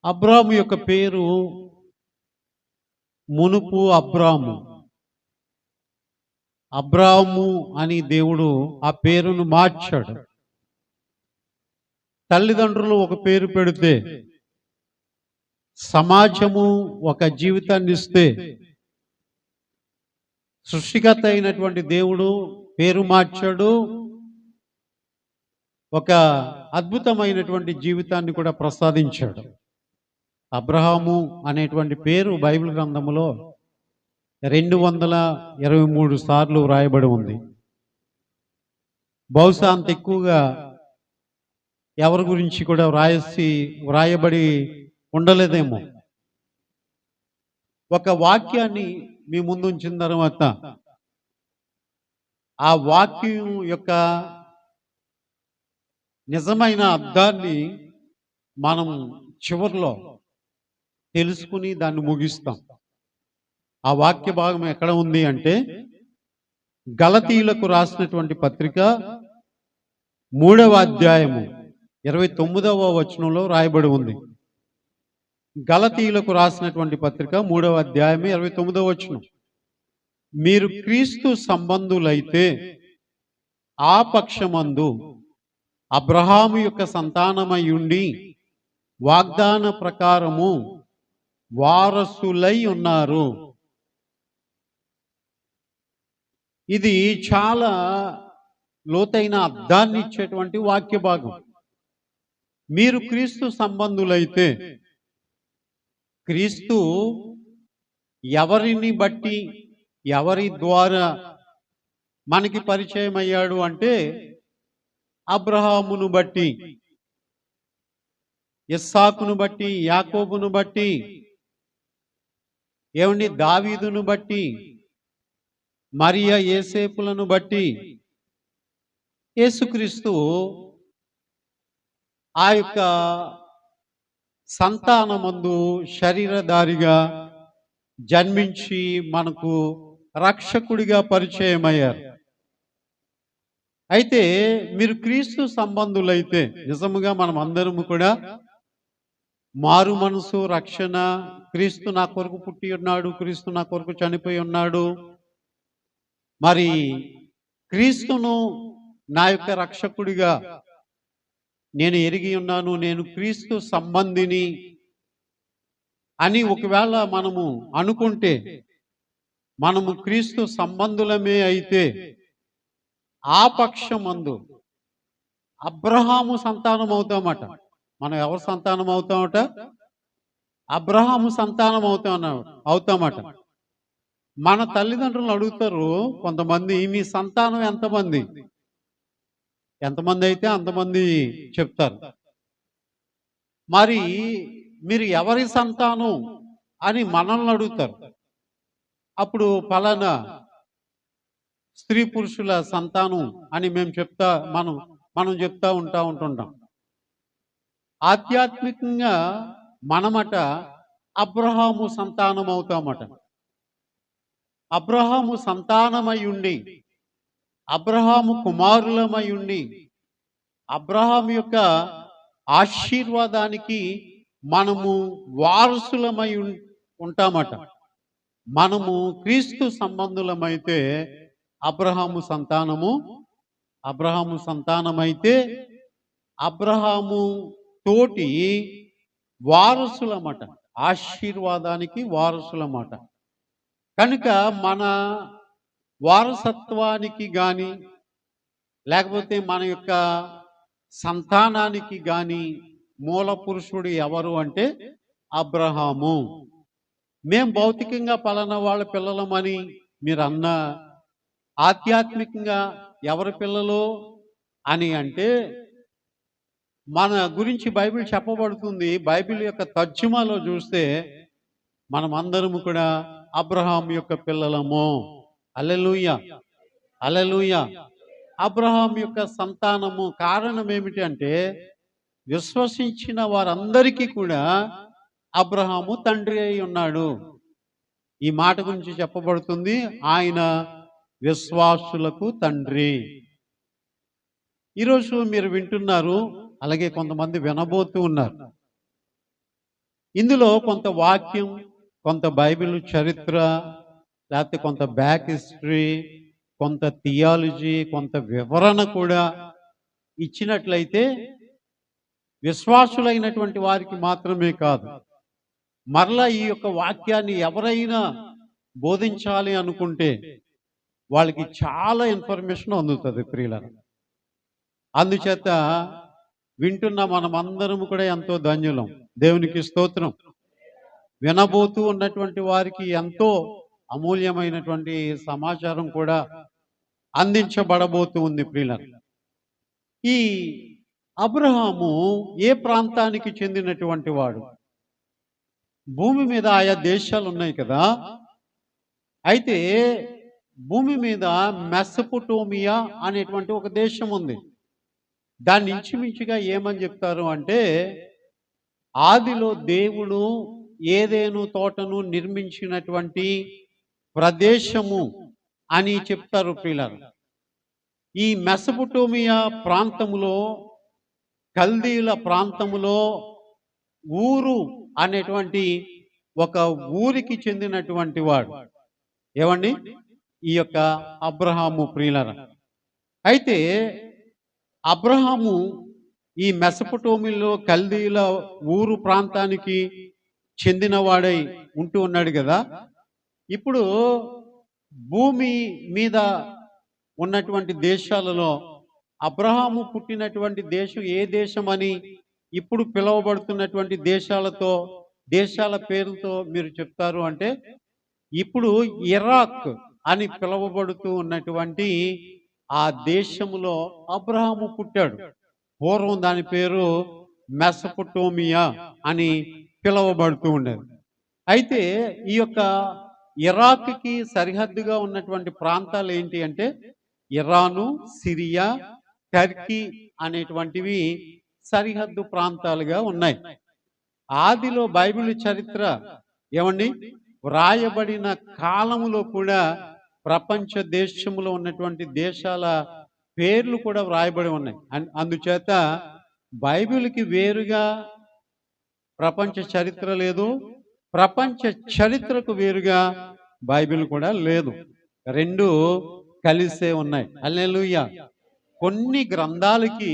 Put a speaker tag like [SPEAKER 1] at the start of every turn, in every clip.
[SPEAKER 1] అబ్రాము యొక్క పేరు మునుపు అబ్రాము. అబ్రాము అని దేవుడు ఆ పేరును మార్చాడు. తల్లిదండ్రులు ఒక పేరు పెడితే, సమాజము ఒక జీవితాన్ని ఇస్తే, సృష్టికర్త అయినటువంటి దేవుడు పేరు మార్చాడు. ఒక అద్భుతమైనటువంటి జీవితాన్ని కూడా ప్రసాదించాడు. అబ్రహాము అనేటువంటి పేరు బైబిల్ గ్రంథములో 223 సార్లు వ్రాయబడి ఉంది. బహుశా అంత ఎక్కువగా ఎవరి గురించి కూడా వ్రాయబడి ఉండలేదేమో. ఒక వాక్యాన్ని మీ ముందు ఉంచిన తర్వాత ఆ వాక్యం యొక్క నిజమైన అర్థాన్ని మనం చివరిలో తెలుసుకుని దాన్ని ముగిస్తాం. ఆ వాక్య భాగం ఎక్కడ ఉంది అంటే, గలతీయులకు రాసినటువంటి పత్రిక 3వ అధ్యాయము 29వ వచనంలో రాయబడి ఉంది. గలతీయులకు రాసినటువంటి పత్రిక 3వ అధ్యాయము 29వ వచనం. మీరు క్రీస్తు సంబంధులైతే ఆ పక్షమందు అబ్రహాము యొక్క సంతానమై ఉండి వాగ్దాన ప్రకారము వారసులై ఉన్నారు. ఇది చాలా లోతైన అర్థాన్ని ఇచ్చేటువంటి వాక్య భాగం. మీరు క్రీస్తు సంబంధులైతే, క్రీస్తు ఎవరిని బట్టి, ఎవరి ద్వారా మనకి పరిచయం అయ్యాడు అంటే, అబ్రహామును బట్టి, ఇస్సాకును బట్టి, యాకోబును బట్టి, దావీదును బట్టి, మరియా యేసేపులను బట్టి, యేసుక్రీస్తు ఆ యొక్క సంతానమందు శరీరధారిగా జన్మించి మనకు రక్షకుడిగా పరిచయం అయ్యారు. అయితే మీరు క్రీస్తు సంబంధులైతే, నిజముగా మనం అందరము కూడా మారు మనసు, రక్షణ, క్రీస్తు నా కొరకు పుట్టి ఉన్నాడు, క్రీస్తు నా కొరకు చనిపోయి ఉన్నాడు, మరి క్రీస్తును నా యొక్క రక్షకుడిగా నేను ఎరిగి ఉన్నాను, నేను క్రీస్తు సంబంధిని అని ఒకవేళ మనము అనుకుంటే, మనము క్రీస్తు సంబంధులమే అయితే, ఆ పక్షమందు అబ్రహాము సంతానం అవుతామట. మనం ఎవరు సంతానం అవుతామట? అబ్రహాము సంతానం అవుతామట. మన తల్లిదండ్రులు అడుగుతారు కొంతమంది, మీ సంతానం ఎంతమంది? ఎంతమంది అయితే అంతమంది చెప్తారు. మరి మీరు ఎవరి సంతానం అని మనల్ని అడుగుతారు. అప్పుడు ఫలానా స్త్రీ పురుషుల సంతానం అని మనం చెప్తా ఉంటుంటాం. ఆధ్యాత్మికంగా మనమట అబ్రహాము సంతానం అవుతామట. అబ్రహాము సంతానమై ఉండి, అబ్రహాము కుమారులమై ఉండి, అబ్రహాము యొక్క ఆశీర్వాదానికి మనము వారసులమై ఉంటామట. మనము క్రీస్తు సంబంధులమైతే అబ్రహాము సంతానమైతే అబ్రహాము తోటి వారసులమాట, ఆశీర్వాదానికి వారసులమాట. కనుక మన వారసత్వానికి కానీ, లేకపోతే మన యొక్క సంతానానికి కానీ మూల పురుషుడు ఎవరు అంటే అబ్రహాము. మేం భౌతికంగా పలానా వాళ్ళ పిల్లలమని మీరు అన్నా, ఆధ్యాత్మికంగా ఎవరి పిల్లలు అని అంటే, మన గురించి బైబిల్ చెప్పబడుతుంది. బైబిల్ యొక్క తర్జుమాలో చూస్తే మనం అందరము కూడా అబ్రహాం యొక్క పిల్లలము. హల్లెలూయా, హల్లెలూయా. అబ్రహాం యొక్క సంతానము. కారణం ఏమిటి అంటే, విశ్వసించిన వారందరికీ కూడా అబ్రహాము తండ్రి అయి ఉన్నాడు. ఈ మాట గురించి చెప్పబడుతుంది, ఆయన విశ్వాసులకు తండ్రి. ఈరోజు మీరు వింటున్నారు, అలాగే కొంతమంది వినబోతూ ఉన్నారు. ఇందులో కొంత వాక్యం, కొంత బైబిల్ చరిత్ర, లేకపోతే కొంత బ్యాక్ హిస్టరీ, కొంత థియాలజీ, కొంత వివరణ కూడా ఇచ్చినట్లయితే విశ్వాసులైనటువంటి వారికి మాత్రమే కాదు, మరలా ఈ యొక్క వాక్యాన్ని ఎవరైనా బోధించాలి అనుకుంటే వాళ్ళకి చాలా ఇన్ఫర్మేషన్ అందుతుంది ప్రియులారా. అందుచేత వింటున్న మనమందరం కూడా ఎంతో ధన్యులం. దేవునికి స్తోత్రం. వినబోతూ ఉన్నటువంటి వారికి ఎంతో అమూల్యమైనటువంటి సమాచారం కూడా అందించబడబోతూ ఉంది ప్రియులారా. ఈ అబ్రహాము ఏ ప్రాంతానికి చెందినటువంటి వాడు? భూమి మీద ఆయా దేశాలు ఉన్నాయి కదా. అయితే భూమి మీద మెసొపొటేమియా అనేటువంటి ఒక దేశం ఉంది. దాన్ని ఇంచుమించుగా ఏమని చెప్తారు అంటే, ఆదిలో దేవుడు ఏదేను తోటను నిర్మించినటువంటి ప్రదేశము అని చెప్తారు ప్రియులారా. ఈ మెసొపొటేమియా ప్రాంతములో, కల్దీల ప్రాంతములో ఊరు అనేటువంటి ఒక ఊరికి చెందినటువంటి వాడు ఏమండి ఈ యొక్క అబ్రహాము ప్రియులారా. అయితే అబ్రహాము ఈ మెసొపొటేమియాలో కల్దీల ఊరు ప్రాంతానికి చెందినవాడై ఉంటూ ఉన్నాడు కదా. ఇప్పుడు భూమి మీద ఉన్నటువంటి దేశాలలో అబ్రహాము పుట్టినటువంటి దేశం ఏ దేశం అని ఇప్పుడు పిలువబడుతున్నటువంటి దేశాల పేరుతో మీరు చెప్తారు అంటే, ఇప్పుడు ఇరాక్ అని పిలువబడుతూ ఉన్నటువంటి ఆ దేశంలో అబ్రహాము పుట్టాడు. పూర్వం దాని పేరు మెసొపొటేమియా అని పిలువబడుతూ ఉండేది. అయితే ఈ యొక్క ఇరాక్కి సరిహద్దుగా ఉన్నటువంటి ప్రాంతాలు ఏంటి అంటే, ఇరాను, సిరియా, టర్కీ అనేటువంటివి సరిహద్దు ప్రాంతాలుగా ఉన్నాయి. ఆదిలో బైబిల్ చరిత్ర ఏమండి వ్రాయబడిన కాలములో కూడా ప్రపంచ దేశంలో ఉన్నటువంటి దేశాల పేర్లు కూడా వ్రాయబడి ఉన్నాయి. అందుచేత బైబిల్కి వేరుగా ప్రపంచ చరిత్ర లేదు, ప్రపంచ చరిత్రకు వేరుగా బైబిల్ కూడా లేదు. రెండు కలిసే ఉన్నాయి. హల్లెలూయా. కొన్ని గ్రంథాలకి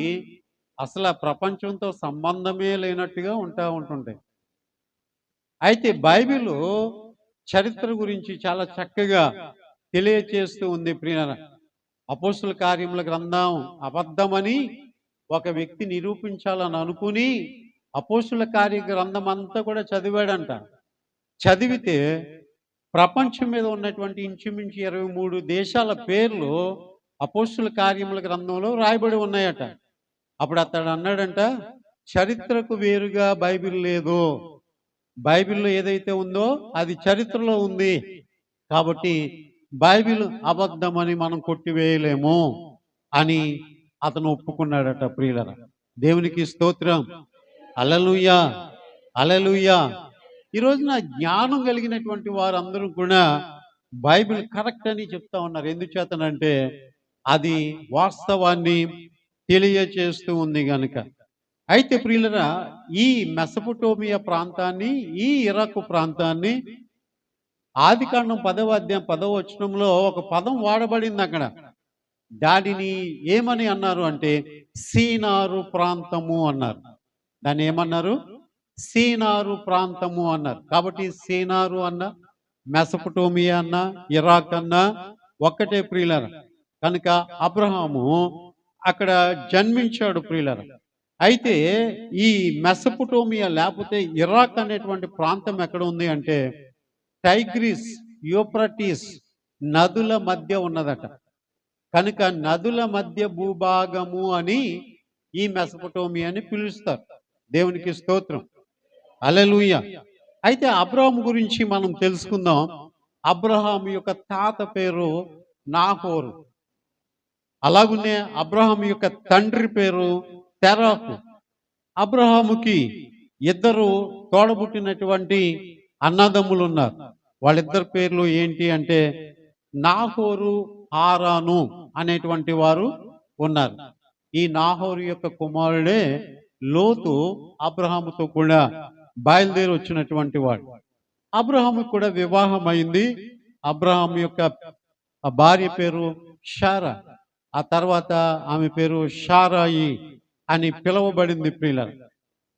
[SPEAKER 1] అసలు ప్రపంచంతో సంబంధమే లేనట్టుగా ఉంటుంటాయి. అయితే బైబిల్ చరిత్ర గురించి చాలా చక్కగా తెలియచేస్తూ ఉంది ప్రియులారా. అపోస్తుల కార్యముల గ్రంథం అబద్ధమని ఒక వ్యక్తి నిరూపించాలని అనుకుని అపోస్తుల కార్య గ్రంథం అంతా కూడా చదివాడంట. చదివితే ప్రపంచం మీద ఉన్నటువంటి ఇంచుమించు 23 దేశాల పేర్లు అపోస్తుల కార్యముల గ్రంథంలో రాయబడి ఉన్నాయట. అప్పుడు అతడు అన్నాడంట, చరిత్రకు వేరుగా బైబిల్ లేదు, బైబిల్లో ఏదైతే ఉందో అది చరిత్రలో ఉంది, కాబట్టి బైబిల్ అబద్ధమని మనం కొట్టివేయలేము అని అతను ఒప్పుకున్నాడట ప్రియులరా. దేవునికి స్తోత్రం. హల్లెలూయా, హల్లెలూయా. ఈ రోజున జ్ఞానం కలిగినటువంటి వారందరూ కూడా బైబిల్ కరెక్ట్ అని చెప్తా ఉన్నారు. ఎందుచేతనంటే అది వాస్తవాన్ని తెలియచేస్తూ ఉంది గనుక. అయితే ప్రియులరా, ఈ మెసొపొటేమియా ప్రాంతాన్ని, ఈ ఇరాకు ప్రాంతాన్ని ఆదికాండం 10వ అధ్యాయం 10వ వచనంలో ఒక పదం వాడబడింది అక్కడ. దానిని ఏమని అన్నారు అంటే సీనారు ప్రాంతము అన్నారు. దాన్ని ఏమన్నారు? సీనారు ప్రాంతము అన్నారు. కాబట్టి సీనారు అన్న, మెసొపొటేమియా అన్న, ఇరాక్ అన్న ఒక్కటే ప్రియులరా. కనుక అబ్రహాము అక్కడ జన్మించాడు ప్రియులరా. అయితే ఈ మెసొపొటేమియా లేకపోతే ఇరాక్ అనేటువంటి ప్రాంతం ఎక్కడ ఉంది అంటే టైగ్రిస్, యూఫ్రటీస్ నదుల మధ్య ఉన్నదట. కనుక నదుల మధ్య భూభాగము అని ఈ మెసొపొటేమియాని పిలుస్తారు. దేవునికి స్తోత్రం. హల్లెలూయా. అయితే అబ్రహాము గురించి మనం తెలుసుకుందాం. అబ్రహాము యొక్క తాత పేరు నాహోరు. అలాగునే అబ్రహాము యొక్క తండ్రి పేరు తెరాహు. అబ్రహాముకి ఇద్దరు తోడబుట్టినటువంటి అన్నదమ్ములు ఉన్నారు. వాళ్ళిద్దరి పేర్లు ఏంటి అంటే నాహోరు, హారాను అనేటువంటి వారు ఉన్నారు. ఈ నాహోరు యొక్క కుమారుడే లోతు అబ్రహాముతో కూడా బయలుదేరి వచ్చినటువంటి వాడు. అబ్రహాము కూడా వివాహం అయింది. అబ్రహాం యొక్క భార్య పేరు షారా. ఆ తర్వాత ఆమె పేరు షారాయి అని పిలువబడింది ప్రియులారా.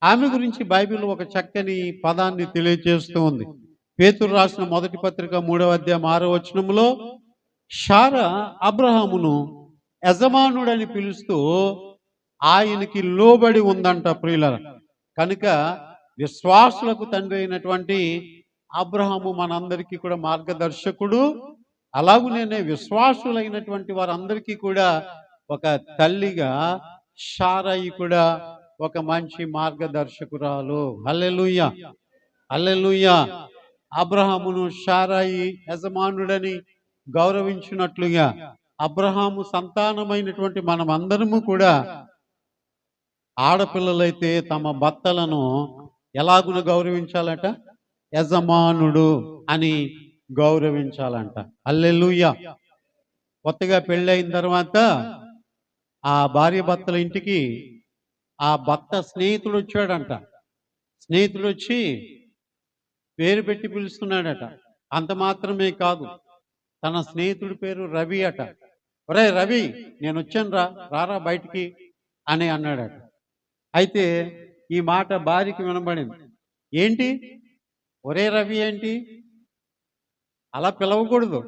[SPEAKER 1] ఆమె గురించి బైబిల్ ఒక చక్కని పదాన్ని తెలియజేస్తూ ఉంది. పేతురు రాసిన మొదటి పత్రిక 3వ అధ్యాయం 6వ వచనంలో షారా అబ్రహామును యజమానుడని పిలుస్తూ ఆయనకి లోబడి ఉందంట ప్రియులారా. కనుక విశ్వాసులకు తండ్రి అయినటువంటి అబ్రహాము మనందరికీ కూడా మార్గదర్శకుడు. అలాగునే విశ్వాసులైనటువంటి వారందరికీ కూడా ఒక తల్లిగా షారాయి కూడా ఒక మంచి మార్గదర్శకురాలు. హల్లెలూయా, హల్లెలూయా. అబ్రహామును షారాయి యజమానుడని గౌరవించినట్లుగా అబ్రహాము సంతానమైనటువంటి మనమందరము కూడా ఆడపిల్లలైతే తమ భర్తలను ఎలాగున గౌరవించాలట? యజమానుడు అని గౌరవించాలంట. హల్లెలూయా. కొత్తగా పెళ్ళైన తర్వాత ఆ భార్య భర్తల ఇంటికి ఆ భర్త స్నేహితుడు వచ్చాడంట. స్నేహితుడు వచ్చి పేరు పెట్టి పిలుస్తున్నాడట. అంత మాత్రమే కాదు, తన స్నేహితుడి పేరు రవి అట. ఒరే రవి, నేను వచ్చాను రారా బయటికి అని అన్నాడట. అయితే ఈ మాట భార్యకి వినబడింది. ఏంటి ఒరే రవి ఏంటి, అలా పిలవకూడదు.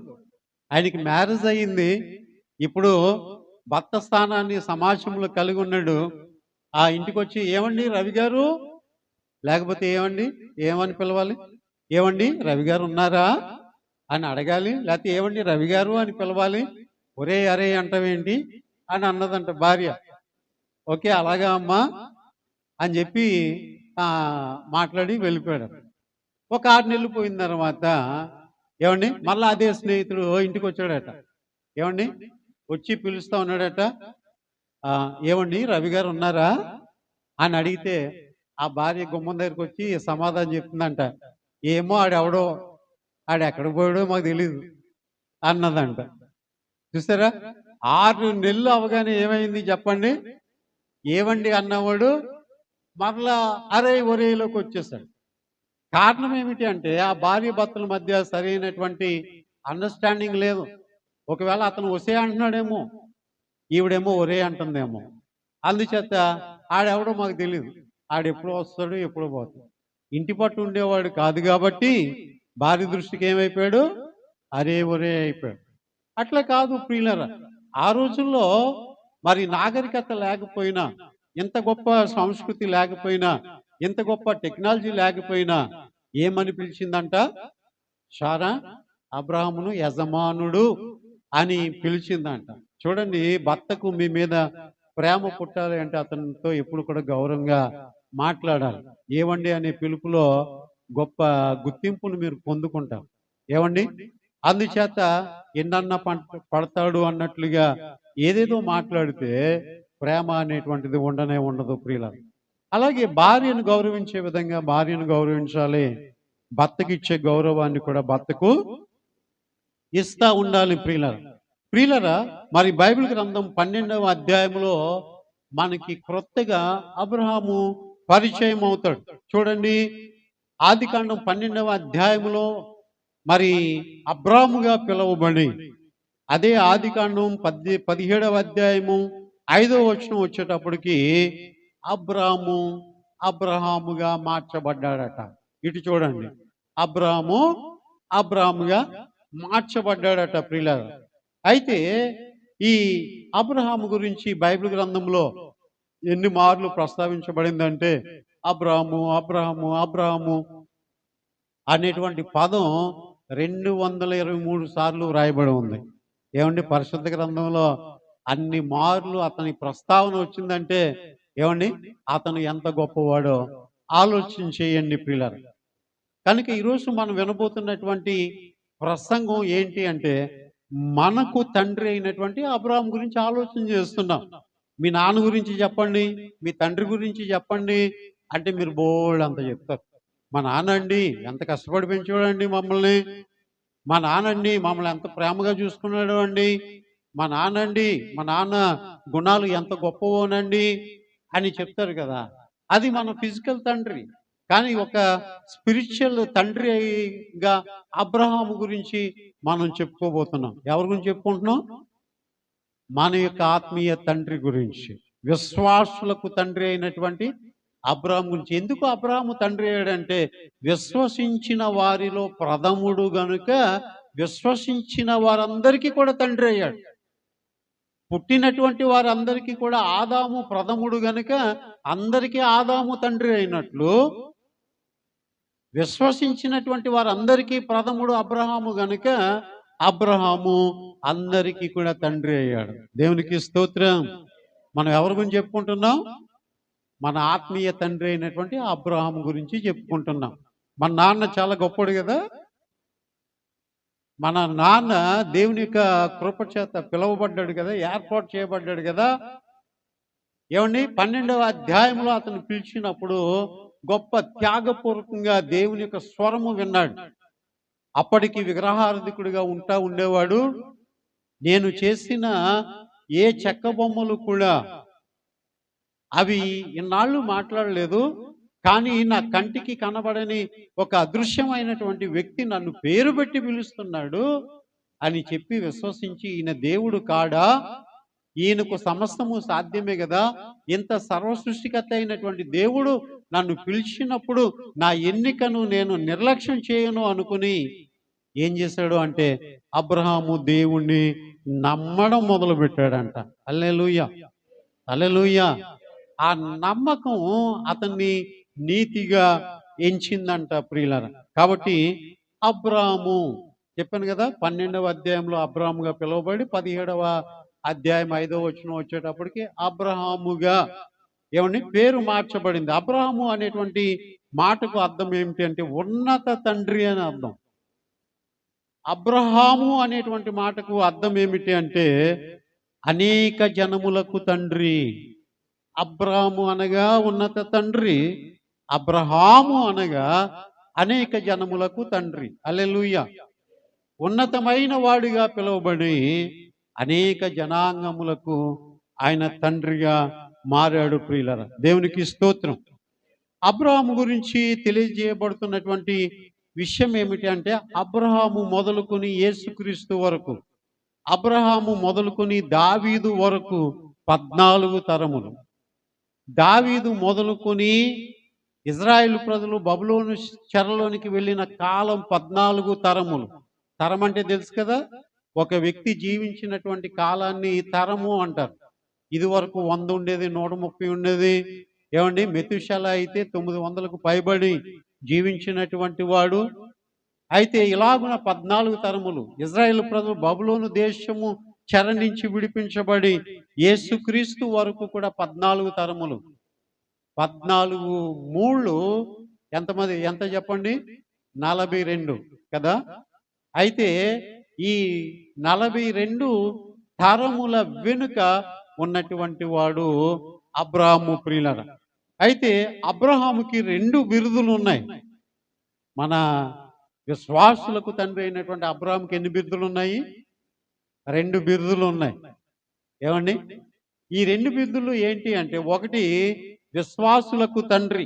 [SPEAKER 1] ఆయనకి మ్యారేజ్ అయ్యింది. ఇప్పుడు భర్త స్థానాన్ని సమాజంలో కలిగి ఉన్నాడు. ఆ ఇంటికి వచ్చి ఏమండి రవి గారు, లేకపోతే ఏమండి ఏమని పిలవాలి? ఏమండి రవి గారు ఉన్నారా అని అడగాలి. లేకపోతే ఏమండి రవి గారు అని పిలవాలి. ఒరే అరే అంటావేంటి అని అన్నదంట భార్య. ఓకే అలాగా అమ్మా అని చెప్పి మాట్లాడి వెళ్ళిపోయాడు. ఒక 6 నెలలు పోయిన తర్వాత ఏమండి మళ్ళీ అదే స్నేహితుడు ఇంటికి వచ్చాడట. ఏమండి వచ్చి పిలుస్తా ఉన్నాడట. ఏమండి రవి గారు ఉన్నారా అని అడిగితే ఆ భార్య గుమ్మం దగ్గరికి వచ్చి సమాధానం చెప్తుందంట. ఏమో ఆడెవడో, ఆడెక్కడికి పోయాడో మాకు తెలీదు అన్నదంట. చూసారా, 6 నెలలు అవగానే ఏమైంది చెప్పండి? ఏమండి అన్నవాడు మరలా అరే ఒరేలోకి వచ్చేసాడు. కారణం ఏమిటి అంటే ఆ భార్య భర్తల మధ్య సరైనటువంటి అండర్స్టాండింగ్ లేదు. ఒకవేళ అతను ఒసే అంటున్నాడేమో, ఈవిడేమో ఒరే అంటుందేమో. అందుచేత ఆడెవడో మాకు తెలియదు, ఆడెప్పుడో వస్తాడు ఎప్పుడో పోతాడు. ఇంటి పట్టు ఉండేవాడు కాదు కాబట్టి భార్య దృష్టికి ఏమైపోయాడు? అరే ఒరే అయిపోయాడు. అట్లా కాదు ప్రియులరా, ఆ రోజుల్లో మరి నాగరికత లేకపోయినా, ఎంత గొప్ప సంస్కృతి లేకపోయినా, ఎంత గొప్ప టెక్నాలజీ లేకపోయినా ఏమని పిలిచిందంట? షారా అబ్రహామును యజమానుడు అని పిలిచిందంట. చూడండి, భర్తకు మీ మీద ప్రేమ పుట్టాలి అంటే అతనితో ఎప్పుడు కూడా గౌరవంగా మాట్లాడాలి. ఏవండి అనే పిలుపులో గొప్ప గుర్తింపును మీరు పొందుకుంటారు. ఏవండి, అందుచేత ఎన్నన్నా పడతాడు అన్నట్లుగా ఏదేదో మాట్లాడితే ప్రేమ అనేటువంటిది ఉండనే ఉండదు ప్రియులారా. అలాగే భార్యను గౌరవించే విధంగా భార్యను గౌరవించాలి. భర్తకి ఇచ్చే గౌరవాన్ని కూడా భర్తకు ఇస్తా ఉండాలి ప్రియులారా. ప్రియులారా, మరి బైబిల్ గ్రంథం 12వ అధ్యాయంలో మనకి క్రొత్తగా అబ్రహాము పరిచయం అవుతాడు. చూడండి, ఆదికాండం 12వ అధ్యాయంలో మరి అబ్రాముగా పిలువబడి, అదే ఆదికాండం 17వ అధ్యాయము 5వ వచనం వచ్చేటప్పటికి అబ్రాము అబ్రహాముగా మార్చబడ్డాడట. ఇటు చూడండి, అబ్రాముగా మార్చబడ్డాడట ప్రియులారా. అయితే ఈ అబ్రహాము గురించి బైబిల్ గ్రంథంలో ఎన్ని మార్లు ప్రస్తావించబడిందంటే అబ్రహాము అనేటువంటి పదం 223 సార్లు రాయబడి ఉంది. ఏమండి, పరిశుద్ధ గ్రంథంలో అన్ని మార్లు అతని ప్రస్తావన వచ్చిందంటే ఏమండి, అతను ఎంత గొప్పవాడో ఆలోచన చేయండి ప్రియులారా. కనుక ఈరోజు మనం వినబోతున్నటువంటి ప్రసంగం ఏంటి అంటే, మనకు తండ్రి అయినటువంటి అబ్రహాం గురించి ఆలోచన చేస్తున్నాం. మీ నాన్న గురించి చెప్పండి, మీ తండ్రి గురించి చెప్పండి అంటే మీరు బోల్డ్ అంత చెప్తారు. మా నాన్న అండి ఎంత కష్టపడి పెంచేవాడండి మమ్మల్ని, మా నాన్న అండి మమ్మల్ని ఎంత ప్రేమగా చూసుకున్నాడు అండి, మా నాన్న గుణాలు ఎంత గొప్పవోనండి అని చెప్తారు కదా. అది మన ఫిజికల్ తండ్రి. కానీ ఒక స్పిరిచువల్ తండ్రిగా అబ్రహాము గురించి మనం చెప్పుకోబోతున్నాం. ఎవరి గురించి చెప్పుకుంటున్నాం? మన యొక్క ఆత్మీయ తండ్రి గురించి, విశ్వాసులకు తండ్రి అయినటువంటి అబ్రహాము గురించి. ఎందుకు అబ్రహాము తండ్రి అయ్యాడంటే, విశ్వసించిన వారిలో ప్రథముడు గనుక విశ్వసించిన వారందరికీ కూడా తండ్రి అయ్యాడు. పుట్టినటువంటి వారందరికీ కూడా ఆదాము ప్రథముడు గనుక అందరికీ ఆదాము తండ్రి అయినట్లు, విశ్వసించినటువంటి వారందరికీ ప్రథముడు అబ్రహాము గనుక అబ్రహాము అందరికీ కూడా తండ్రి అయ్యాడు. దేవునికి స్తోత్రం. మనం ఎవరి గురించి చెప్పుకుంటున్నాం? మన ఆత్మీయ తండ్రి అయినటువంటి అబ్రహాము గురించి చెప్పుకుంటున్నాం. మన నాన్న చాలా గొప్పడు కదా. మన నాన్న దేవుని యొక్క కృప చేత పిలువబడ్డాడు కదా, ఏర్పాటు చేయబడ్డాడు కదా. ఏమండి, 12వ అధ్యాయంలో అతను పిలిచినప్పుడు గొప్ప త్యాగపూర్వకంగా దేవుని యొక్క స్వరము విన్నాడు. అప్పటికి విగ్రహారాధికుడిగా ఉండేవాడు. నేను చేసిన ఏ చెక్క బొమ్మలు కూడా అవి ఇన్నాళ్ళు మాట్లాడలేదు, కానీ నా కంటికి కనబడని ఒక అదృశ్యమైనటువంటి వ్యక్తి నన్ను పేరు పెట్టి పిలుస్తున్నాడు అని చెప్పి విశ్వసించి, ఈయన దేవుడు కాడా, ఈయనకు సమస్తము సాధ్యమే కదా, ఇంత సర్వసృష్టికర్త అయినటువంటి దేవుడు నన్ను పిలిచినప్పుడు నా ఎన్నికను నేను నిర్లక్ష్యం చేయను అనుకుని ఏం చేశాడు అంటే, అబ్రహాము దేవుణ్ణి నమ్మడం మొదలు పెట్టాడంట. హల్లెలూయా, హల్లెలూయా. ఆ నమ్మకం అతన్ని నీతిగా ఎంచిందంట ప్రియులారా. కాబట్టి అబ్రాము చెప్పాను కదా, 12వ అధ్యాయంలో అబ్రాముగా పిలువబడి 17వ అధ్యాయం 5వ వచనం వచ్చేటప్పటికి అబ్రహాముగా ఏమండి పేరు మార్చబడింది. అబ్రహాము అనేటువంటి మాటకు అర్థం ఏమిటి అంటే ఉన్నత తండ్రి అని అర్థం. అబ్రహాము అనేటువంటి మాటకు అర్థం ఏమిటి అంటే అనేక జనములకు తండ్రి. అబ్రహాము అనగా ఉన్నత తండ్రి, అబ్రహాము అనగా అనేక జనములకు తండ్రి. హల్లెలూయా. ఉన్నతమైన వాడిగా పిలువబడి అనేక జనాంగములకు ఆయన తండ్రిగా మారాడు ప్రియులరా. దేవునికి స్తోత్రం. అబ్రహాము గురించి తెలియజేయబడుతున్నటువంటి విషయం ఏమిటి అంటే, అబ్రహాము మొదలుకొని యేసుక్రీస్తు వరకు, అబ్రహాము మొదలుకొని దావీదు వరకు 14 తరములు. దావీదు మొదలుకొని ఇజ్రాయేలు ప్రజలు బబులోను చెరలోనికి వెళ్ళిన కాలం 14 తరములు. తరం అంటే తెలుసు కదా, ఒక వ్యక్తి జీవించినటువంటి కాలాన్ని తరము అంటారు. ఇది వరకు 100 ఉండేది, 130 ఉండేది. ఏమండి, మెతుషల అయితే 900కు పైబడి జీవించినటువంటి వాడు. అయితే ఇలాగున 14 తరములు ఇజ్రాయేలు ప్రజలు బబులోను దేశము చెర నుంచి విడిపించబడి యేసుక్రీస్తు వరకు కూడా 14 తరములు. 14 మూళ్ళు ఎంతమంది, ఎంత చెప్పండి? 42 కదా. అయితే ఈ 42 తరముల వెనుక ఉన్నటువంటి వాడు అబ్రహాము ప్రియులరా. అయితే అబ్రహాముకి 2 బిరుదులు ఉన్నాయి. మన విశ్వాసులకు తండ్రి అయినటువంటి అబ్రహాముకి ఎన్ని బిరుదులు ఉన్నాయి? 2 బిరుదులు ఉన్నాయి. ఏమండి, ఈ 2 బిరుదులు ఏంటి అంటే, ఒకటి విశ్వాసులకు తండ్రి.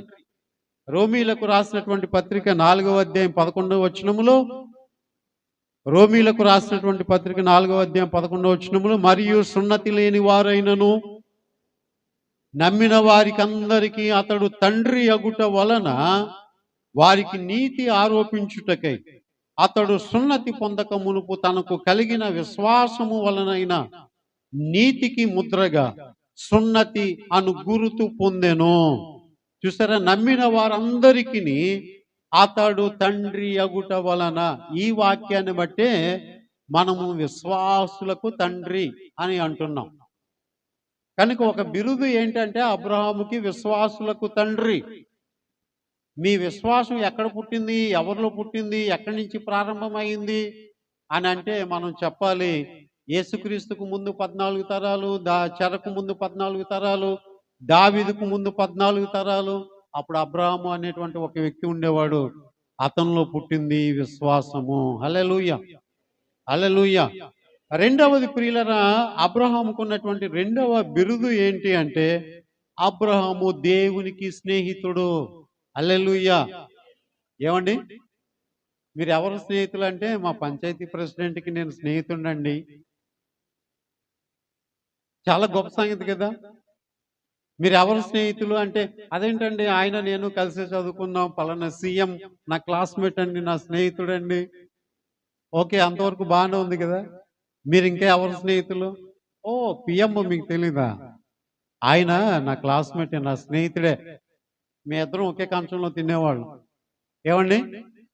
[SPEAKER 1] రోమీలకు రాసినటువంటి పత్రిక 4వ అధ్యాయం 11వ వచనములో, రోమీలకు రాసినటువంటి పత్రిక 4వ అధ్యాయం 11వ వచనములో, మరియు సున్నతి లేని వారైనను నమ్మిన వారికి అందరికీ అతడు తండ్రి అగుట వలన వారికి నీతి ఆరోపించుటకై అతడు సున్నతి పొందక మునుపు తనకు కలిగిన విశ్వాసము వలనైన నీతికి ముద్రగా సున్నతి అను గురుతు పొందెను. చూసారా, నమ్మిన వారందరికీ అతడు తండ్రి అగుట వలన. ఈ వాక్యాన్ని బట్టే మనము విశ్వాసులకు తండ్రి అని అంటున్నాం. కనుక ఒక బిరుదు ఏంటంటే అబ్రహాముకి విశ్వాసులకు తండ్రి. మీ విశ్వాసం ఎక్కడ పుట్టింది, ఎవరిలో పుట్టింది, ఎక్కడి నుంచి ప్రారంభమైంది అని అంటే మనం చెప్పాలి, యేసుక్రీస్తుకు ముందు 14 తరాలు, చెరకు ముందు 14 తరాలు, దావీదుకు ముందు 14 తరాలు. అప్పుడు అబ్రహాము అనేటువంటి ఒక వ్యక్తి ఉండేవాడు, అతనిలో పుట్టింది విశ్వాసము. హల్లెలూయా, హల్లెలూయా. రెండవది ప్రియులరా, అబ్రహాముకు ఉన్నటువంటి రెండవ బిరుదు ఏంటి అంటే అబ్రహాము దేవునికి స్నేహితుడు. హల్లెలూయా. ఏమండి, మీరు ఎవరు స్నేహితులు అంటే, మా పంచాయతీ ప్రెసిడెంట్కి నేను స్నేహితుడండి. చాలా గొప్ప సంగతి కదా. మీరు ఎవరు స్నేహితులు అంటే, అదేంటండి ఆయన నేను కలిసి చదువుకున్నాం, పలానా సీఎం నా క్లాస్మేట్ అండి, నా స్నేహితుడండి. ఓకే, అంతవరకు బాగానే ఉంది కదా. మీరు ఇంకా ఎవరు స్నేహితులు? ఓ, పిఎం మీకు తెలీదా? ఆయన నా క్లాస్మేటే, నా స్నేహితుడే. మీ ఇద్దరం ఒకే కంచంలో తినేవాళ్ళు. ఏమండి,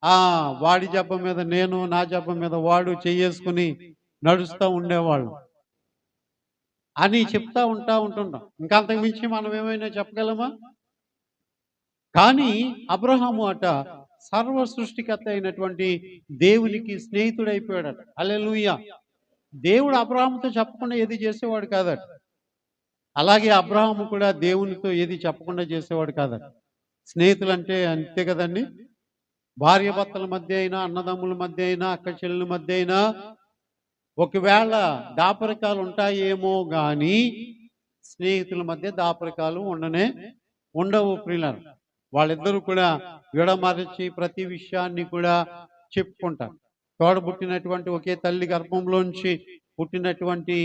[SPEAKER 1] ఆ వాడి జబ్బ మీద నేను, నా జబ్బ మీద వాడు చెయ్యేసుకుని నడుస్తూ ఉండేవాళ్ళు అని చెప్తా ఉంటుంటాం. ఇంకా అంతకు మించి మనం ఏమైనా చెప్పగలమా? కానీ అబ్రహాము అట సర్వ సృష్టికర్త అయినటువంటి దేవునికి స్నేహితుడైపోయాడట. హల్లెలూయా. దేవుడు అబ్రహాముతో చెప్పకుండా ఏది చేసేవాడు కాదట. అలాగే అబ్రహాము కూడా దేవునితో ఏది చెప్పకుండా చేసేవాడు కాదట. స్నేహితులు అంటే అంతే కదండి. భార్య భర్తల మధ్య అయినా, అన్నదమ్ముల మధ్య అయినా, అక్క చెల్లెల మధ్య అయినా ఒకవేళ దాపరికాలు ఉంటాయేమో గాని స్నేహితుల మధ్య దాపరికాలు ఉండవు ప్రియులారా. వాళ్ళిద్దరూ కూడా విడమరచి ప్రతి విషయాన్ని కూడా చెప్పుకుంటారు. తోడబుట్టినటువంటి ఒకే తల్లి గర్భంలోంచి పుట్టినటువంటి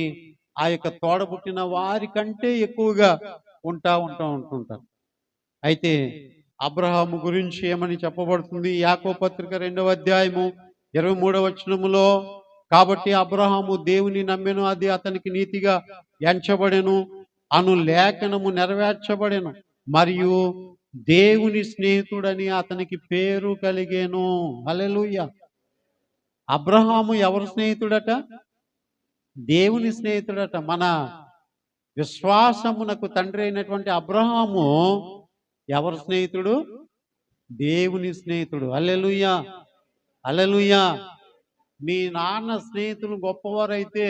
[SPEAKER 1] ఆ యొక్క తోడబుట్టిన వారి కంటే ఎక్కువగా ఉంటుంటారు. అయితే అబ్రహాము గురించి ఏమని చెప్పబడుతుంది? యాకోబు పత్రిక 2వ అధ్యాయము 23వ వచనములో, కాబట్టి అబ్రహాము దేవుని నమ్మెను, అది అతనికి నీతిగా ఎంచబడెను అను లేఖనము నెరవేర్చబడెను, మరియు దేవుని స్నేహితుడని అతనికి పేరు కలిగేను. హల్లెలూయా. అబ్రహాము ఎవరు స్నేహితుడట? దేవుని స్నేహితుడట. మన విశ్వాసమునకు తండ్రి అయినటువంటి అబ్రహాము ఎవరు స్నేహితుడు? దేవుని స్నేహితుడు. హల్లెలూయా. హల్లెలూయా. మీ నాన్న స్నేహితులు గొప్పవారైతే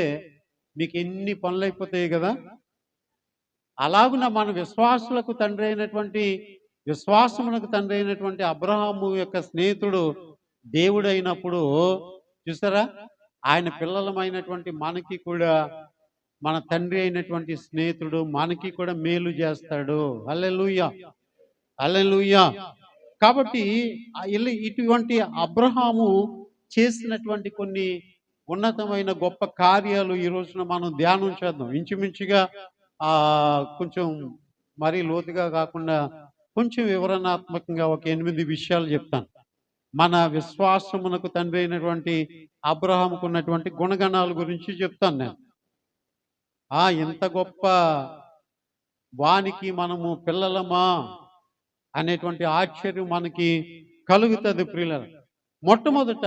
[SPEAKER 1] మీకు ఎన్ని పనులు అయిపోతాయి కదా. అలాగున మన విశ్వాసులకు తండ్రి అయినటువంటి అబ్రహాము యొక్క స్నేహితుడు దేవుడైనప్పుడు చూసారా, ఆయన పిల్లలమైనటువంటి మనకి కూడా మన తండ్రి అయినటువంటి స్నేహితుడు మనకి కూడా మేలు చేస్తాడు. హల్లెలూయా. హల్లెలూయా. కాబట్టి ఇటువంటి అబ్రహాము చేసినటువంటి కొన్ని ఉన్నతమైన గొప్ప కార్యాలు ఈ రోజున మనం ధ్యానం చేద్దాం. ఇంచుమించుగా కొంచెం మరీ లోతుగా కాకుండా కొంచెం వివరణాత్మకంగా ఒక 8 విషయాలు చెప్తాను. మన విశ్వాసమునకు తండ్రి అయినటువంటి అబ్రహాముకు ఉన్నటువంటి గుణగణాల గురించి చెప్తాను నేను. ఎంత గొప్ప వానికి మనము పిల్లలమా అనేటువంటి ఆశ్చర్యం మనకి కలుగుతుంది ప్రియులారా. మొట్టమొదట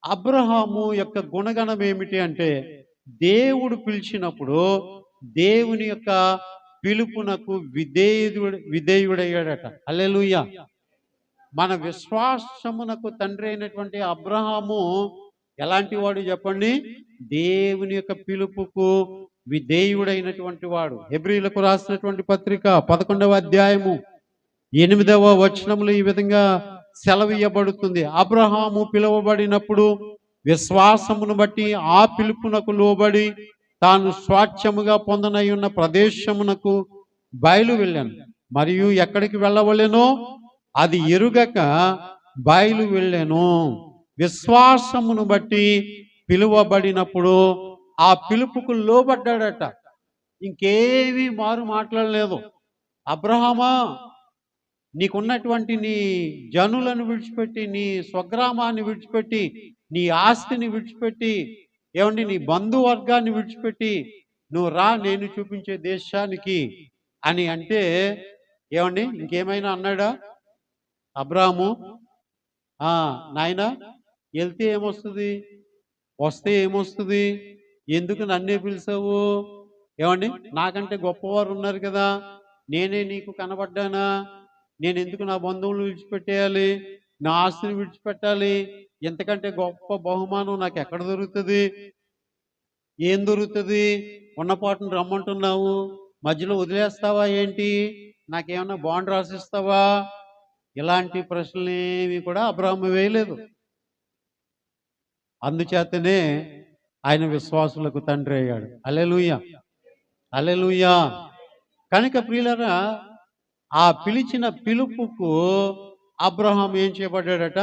[SPEAKER 1] అబ్రహాము యొక్క గుణగణం ఏమిటి అంటే, దేవుడు పిలిచినప్పుడు దేవుని యొక్క పిలుపునకు విధేయుడయ్యాడట. హల్లెలూయా. మన విశ్వాసమునకు తండ్రి అయినటువంటి అబ్రహాము ఎలాంటి వాడు చెప్పండి? దేవుని యొక్క పిలుపుకు విధేయుడైనటువంటి వాడు. హెబ్రీలకు రాసినటువంటి పత్రిక 11వ అధ్యాయము 8వ వచనములో ఈ విధంగా సెలవియ్యబడుతుంది. అబ్రహాము పిలువబడినప్పుడు విశ్వాసమును బట్టి ఆ పిలుపునకు లోబడి తాను స్వాచ్ఛముగా పొందనై ఉన్న ప్రదేశమునకు బయలు వెళ్ళాను, మరియు ఎక్కడికి వెళ్ళవలెనో అది ఎరుగక బయలు వెళ్ళాను. విశ్వాసమును బట్టి పిలువబడినప్పుడు ఆ పిలుపుకు లోబడ్డాడట. ఇంకేమీ మారు మాట్లాడలేదు. అబ్రహామా, నీకున్నటువంటి నీ జనులను విడిచిపెట్టి, నీ స్వగ్రామాన్ని విడిచిపెట్టి, నీ ఆస్తిని విడిచిపెట్టి, ఏమండి నీ బంధువర్గాన్ని విడిచిపెట్టి నువ్వు రా, నేను చూపించే దేశానికి అని అంటే, ఏమండి ఇంకేమైనా అన్నాడా అబ్రాహాము? నాయనా, వెళ్తే ఏమొస్తుంది, వస్తే ఏమొస్తుంది, ఎందుకు నన్నే పిలిచావు? ఏమండి, నాకంటే గొప్పవారు ఉన్నారు కదా, నేనే నీకు కనబడ్డానా? నేను ఎందుకు నా బంధువులను విడిచిపెట్టేయాలి, నా ఆస్తిని విడిచిపెట్టాలి? ఎంతకంటే గొప్ప బహుమానం నాకు ఎక్కడ దొరుకుతుంది? ఏం దొరుకుతుంది? ఉన్నపాటును రమ్మంటున్నావు, మధ్యలో వదిలేస్తావా ఏంటి? నాకేమన్నా బాండ్ రాసిస్తావా? ఇలాంటి ప్రశ్నలేవి కూడా అబ్రహాము వేయలేదు. అందుచేతనే ఆయన విశ్వాసులకు తండ్రి అయ్యాడు. హల్లెలూయా. హల్లెలూయా. కనుక ప్రియులారా, ఆ పిలిచిన పిలుపుకు అబ్రహాం ఏం చేయబడ్డాడట?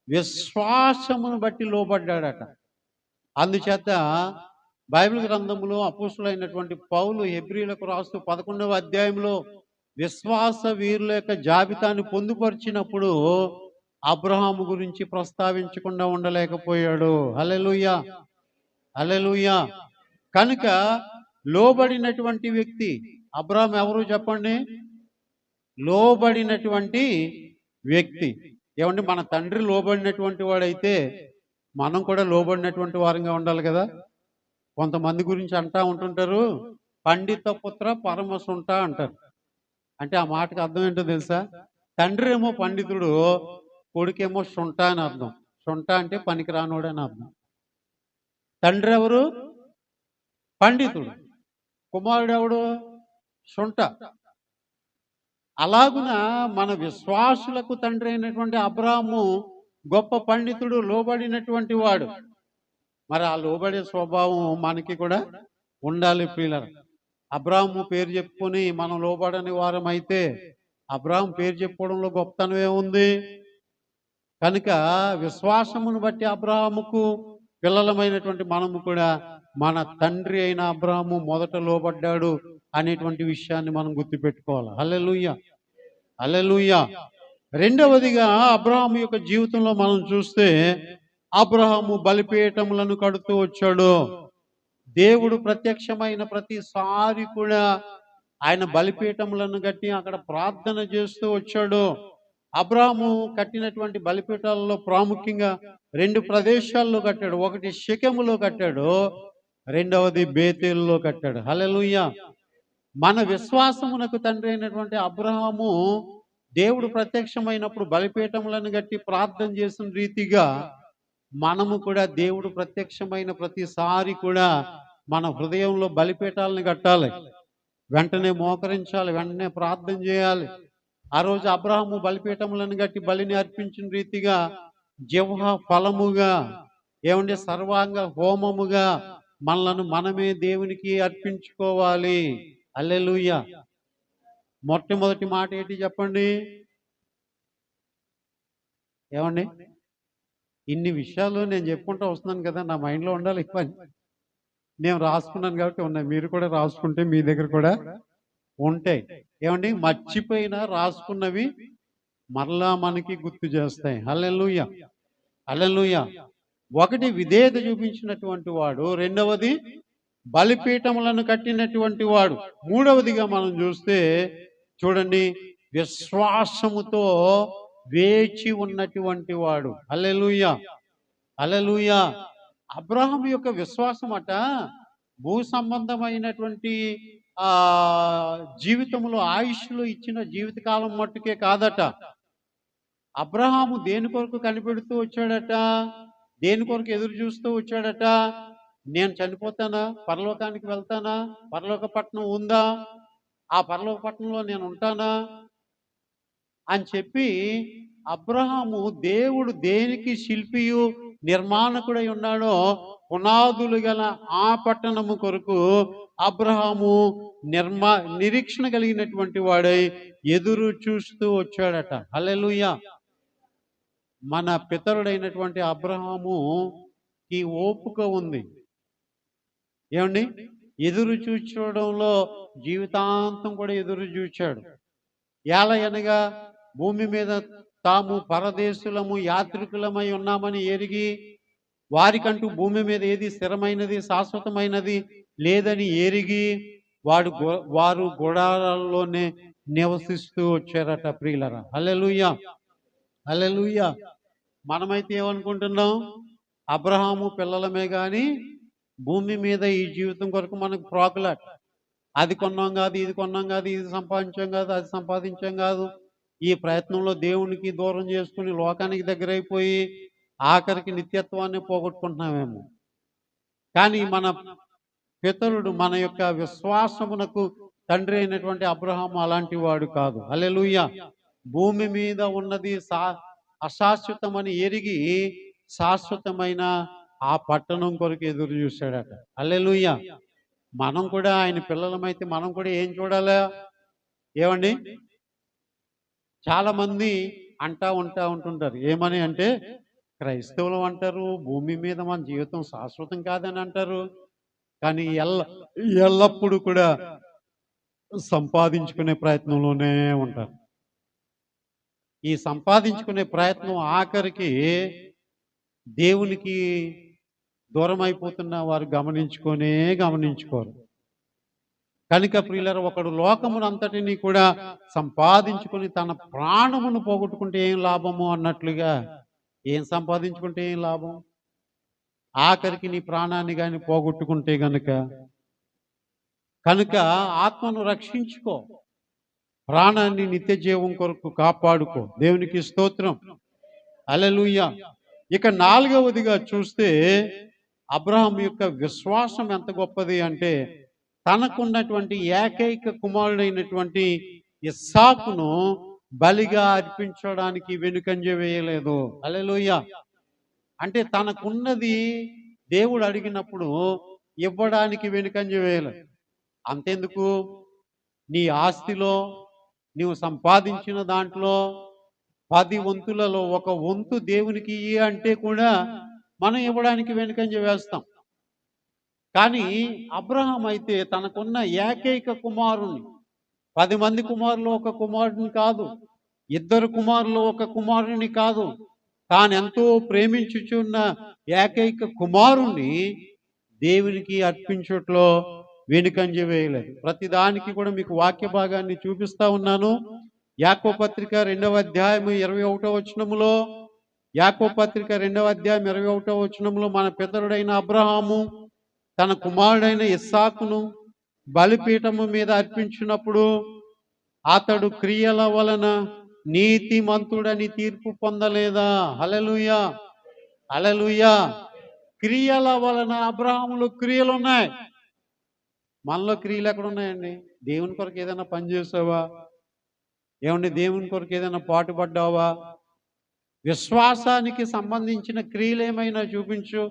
[SPEAKER 1] విశ్వాసమును బట్టి లోబడ్డాడట. అందుచేత బైబిల్ గ్రంథంలో అపోస్తులైనటువంటి పౌలు హెబ్రీయులకు రాస్తూ 11వ అధ్యాయంలో విశ్వాస వీరుల యొక్క జాబితాను పొందుపరిచినప్పుడు అబ్రహాము గురించి ప్రస్తావించకుండా ఉండలేకపోయాడు. హల్లెలూయా, హల్లెలూయా. కనుక లోబడినటువంటి వ్యక్తి అబ్రహాం ఎవరు చెప్పండి? లోబడినటువంటి వ్యక్తి. ఏమంటే మన తండ్రి లోబడినటువంటి వాడైతే మనం కూడా లోబడినటువంటి వారంగా ఉండాలి కదా. కొంతమంది గురించి అంటా ఉంటుంటారు, పండిత పుత్ర పరమసుంట అంటారు. అంటే ఆ మాటకు అర్థం ఏంటో తెలుసా? తండ్రి ఏమో పండితుడు, కొడుకేమో శుంఠ అని అర్థం. శుంఠ అంటే పనికి రానోడు అని అర్థం. తండ్రి ఎవరు? పండితుడు. కుమారుడు ఎవడు? శుంఠ. అలాగున మన విశ్వాసులకు తండ్రి అయినటువంటి అబ్రాహాము గొప్ప పండితుడు, లోబడినటువంటి వాడు. మరి ఆ లోబడే స్వభావం మనకి కూడా ఉండాలి ప్రియులారా. అబ్రాహాము పేరు చెప్పుకొని మనం లోబడని వారం అయితే అబ్రాహాం పేరు చెప్పుకోవడంలో గొప్పతనం ఏముంది? కనుక విశ్వాసమును బట్టి అబ్రాహాముకు పిల్లలమైనటువంటి మనము కూడా మన తండ్రి అయిన అబ్రాహాము మొదట లోబడ్డాడు అనేటువంటి విషయాన్ని మనం గుర్తుపెట్టుకోవాలి. హల్లెలూయా, హల్లెలూయా. రెండవదిగా అబ్రాహాము యొక్క జీవితంలో మనం చూస్తే అబ్రాహాము బలిపీఠములను కడుతూ వచ్చాడు. దేవుడు ప్రత్యక్షమైన ప్రతిసారి కూడా ఆయన బలిపీఠములను కట్టి అక్కడ ప్రార్థన చేస్తూ వచ్చాడు. అబ్రాహాము కట్టినటువంటి బలిపీఠాలలో ప్రాముఖ్యంగా 2 ప్రదేశాల్లో కట్టాడు. ఒకటి షెకెములో కట్టాడు, రెండవది బేతేలులో కట్టాడు. హల్లెలూయా. మన విశ్వాసమునకు తండ్రి అయినటువంటి అబ్రాహాము దేవుడు ప్రత్యక్షమైనప్పుడు బలిపీఠములను కట్టి ప్రార్థన చేసిన రీతిగా మనము కూడా దేవుడు ప్రత్యక్షమైన ప్రతిసారి కూడా మన హృదయంలో బలిపీఠాలను కట్టాలి. వెంటనే మోకరించాలి, వెంటనే ప్రార్థన చేయాలి. ఆ రోజు అబ్రాహాము బలిపీఠములను కట్టి బలిని అర్పించిన రీతిగా జిహ్వ ఫలముగా, ఏమంటే సర్వాంగ హోమముగా మనలను మనమే దేవునికి అర్పించుకోవాలి. హల్లెలూయా. మొట్టమొదటి మాట ఏంటి చెప్పండి? ఏమండి, ఇన్ని విషయాలు నేను చెప్పుకుంటూ వస్తున్నాను కదా, నా మైండ్లో ఉండాలి పని. నేను రాసుకున్నాను కాబట్టి ఉన్నాయి. మీరు కూడా రాసుకుంటే మీ దగ్గర కూడా ఉంటాయి. ఏమండి, మర్చిపోయినా రాసుకున్నవి మరలా మనకి గుర్తు చేస్తాయి. హల్లెలూయా, హల్లెలూయా. ఒకటి విధేయత చూపించినటువంటి వాడు, రెండవది బలిపీఠములను కట్టినటువంటి వాడు, మూడవదిగా మనం చూస్తే చూడండి విశ్వాసముతో వేచి ఉన్నటువంటి వాడు. హల్లెలూయా, హల్లెలూయా. అబ్రాహాము యొక్క విశ్వాసం అట భూ సంబంధమైనటువంటి జీవితంలో ఆయుష్లో ఇచ్చిన జీవితకాలం మట్టుకే కాదట. అబ్రాహాము దేని కొరకు కనిపెడుతూ వచ్చాడట? దేని కొరకు ఎదురు చూస్తూ వచ్చాడట? నేను చనిపోతానా? పరలోకానికి వెళ్తానా? పరలోక పట్టణం ఉందా? ఆ పరలోక పట్టణంలో నేను ఉంటానా అని చెప్పి అబ్రాహాము దేవుడు దేనికి శిల్పియు నిర్మాణకుడై ఉన్నాడో పునాదులు గల ఆ పట్టణము కొరకు అబ్రాహాము నిరీక్షణ కలిగినటువంటి వాడై ఎదురు చూస్తూ వచ్చాడట. హల్లెలూయా. మన పితరుడైనటువంటి అబ్రాహాముకి ఓపిక ఉంది. ఏమండి, ఎదురు చూడడంలో జీవితాంతం కూడా ఎదురు చూచాడు. ఏలయనగా భూమి మీద తాము పరదేశులము యాత్రికులమై ఉన్నామని ఎరిగి, వారికంటూ భూమి మీద ఏది స్థిరమైనది శాశ్వతమైనది లేదని ఎరిగి వారు గుడారాల్లోనే నివసిస్తూ వచ్చారట ప్రియులరా. హల్లెలూయా, హల్లెలూయా. మనమైతే ఏమనుకుంటున్నాం? అబ్రహాము పిల్లలమే కానీ భూమి మీద ఈ జీవితం కొరకు మనకు ప్రాకులాట్. అది కొన్నాం కాదు, ఇది కొన్నాం కాదు, ఇది సంపాదించాం కాదు, అది సంపాదించాం కాదు. ఈ ప్రయత్నంలో దేవునికి దూరం చేసుకుని లోకానికి దగ్గరైపోయి ఆఖరికి నిత్యత్వాన్ని పోగొట్టుకుంటున్నామేమో. కానీ మన పితరుడు, మన యొక్క విశ్వాసమునకు తండ్రి అయినటువంటి అబ్రహాము అలాంటి వాడు కాదు. హల్లెలూయా. భూమి మీద ఉన్నది అశాశ్వతమని ఎరిగి శాశ్వతమైన ఆ పట్టణం కొరకు ఎదురు చూశాడట. హల్లెలూయా. మనం కూడా ఆయన పిల్లలమైతే మనం కూడా ఏం చూడాలా? ఏమండి, చాలామంది ఉంటా ఉంటుంటారు. ఏమని అంటే క్రైస్తవులు అంటారు, భూమి మీద మన జీవితం శాశ్వతం కాదని అంటారు. కానీ ఎల్లప్పుడూ కూడా సంపాదించుకునే ప్రయత్నంలోనే ఉంటారు. ఈ సంపాదించుకునే ప్రయత్నం ఆఖరికి దేవునికి దూరం అయిపోతున్న వారు గమనించుకోరు. కనుక ప్రియులారా, ఒకడు లోకమునంతటిని కూడా సంపాదించుకుని తన ప్రాణమును పోగొట్టుకుంటే ఏం లాభము అన్నట్లుగా, ఏం సంపాదించుకుంటే ఏం లాభం? ఆఖరికి నీ ప్రాణాన్ని కానీ పోగొట్టుకుంటే కనుక ఆత్మను రక్షించుకో, ప్రాణాన్ని నిత్య జీవం కొరకు కాపాడుకో. దేవునికి స్తోత్రం. హల్లెలూయా. ఇక 4వదిగా చూస్తే అబ్రహాం యొక్క విశ్వాసం ఎంత గొప్పది అంటే, తనకున్నటువంటి ఏకైక కుమారుడైనటువంటి ఇస్సాకును బలిగా అర్పించడానికి వెనుకంజ వేయలేదు. హల్లెలూయా. అంటే తనకున్నది దేవుడు అడిగినప్పుడు ఇవ్వడానికి వెనుకంజ వేయలేదు. అంతెందుకు, నీ ఆస్తిలో నీవు సంపాదించిన దాంట్లో 10 వంతులలో 1 వంతు దేవునికి ఇయ్యి అంటే కూడా మనం ఇవ్వడానికి వెనుకంజ వేస్తాం. కానీ అబ్రహాం అయితే తనకున్న ఏకైక కుమారుని, 10 మంది కుమారులు 1 కుమారుడిని కాదు, 2 కుమారులు 1 కుమారుని కాదు, తాను ఎంతో ప్రేమించుచున్న ఏకైక కుమారుణ్ణి దేవునికి అర్పించుట్లో వెనుకంజ వేయలేదు. ప్రతిదానికి కూడా మీకు వాక్య భాగాన్ని చూపిస్తా ఉన్నాను. యాకోబు పత్రిక 2వ అధ్యాయం 21వ వచనములో, యాకోబు పత్రిక 2వ అధ్యాయం 21వ వచనములో మన పితరుడైన అబ్రహాము తన కుమారుడైన ఇస్సాకును బలిపీఠము మీద అర్పించినప్పుడు అతడు క్రియల వలన నీతిమంతుడని తీర్పు పొందలేదా? హల్లెలూయా, హల్లెలూయా. క్రియల వలన అబ్రహాములో క్రియలు ఉన్నాయి. మనలో క్రియలు ఎక్కడ ఉన్నాయండి? దేవుని కొరకు ఏదైనా పని చేసావా? ఏమండి, దేవుని కొరకు ఏదైనా పాటుపడ్డావా? విశ్వాసానికి సంబంధించిన క్రియలు ఏమైనా చూపించు.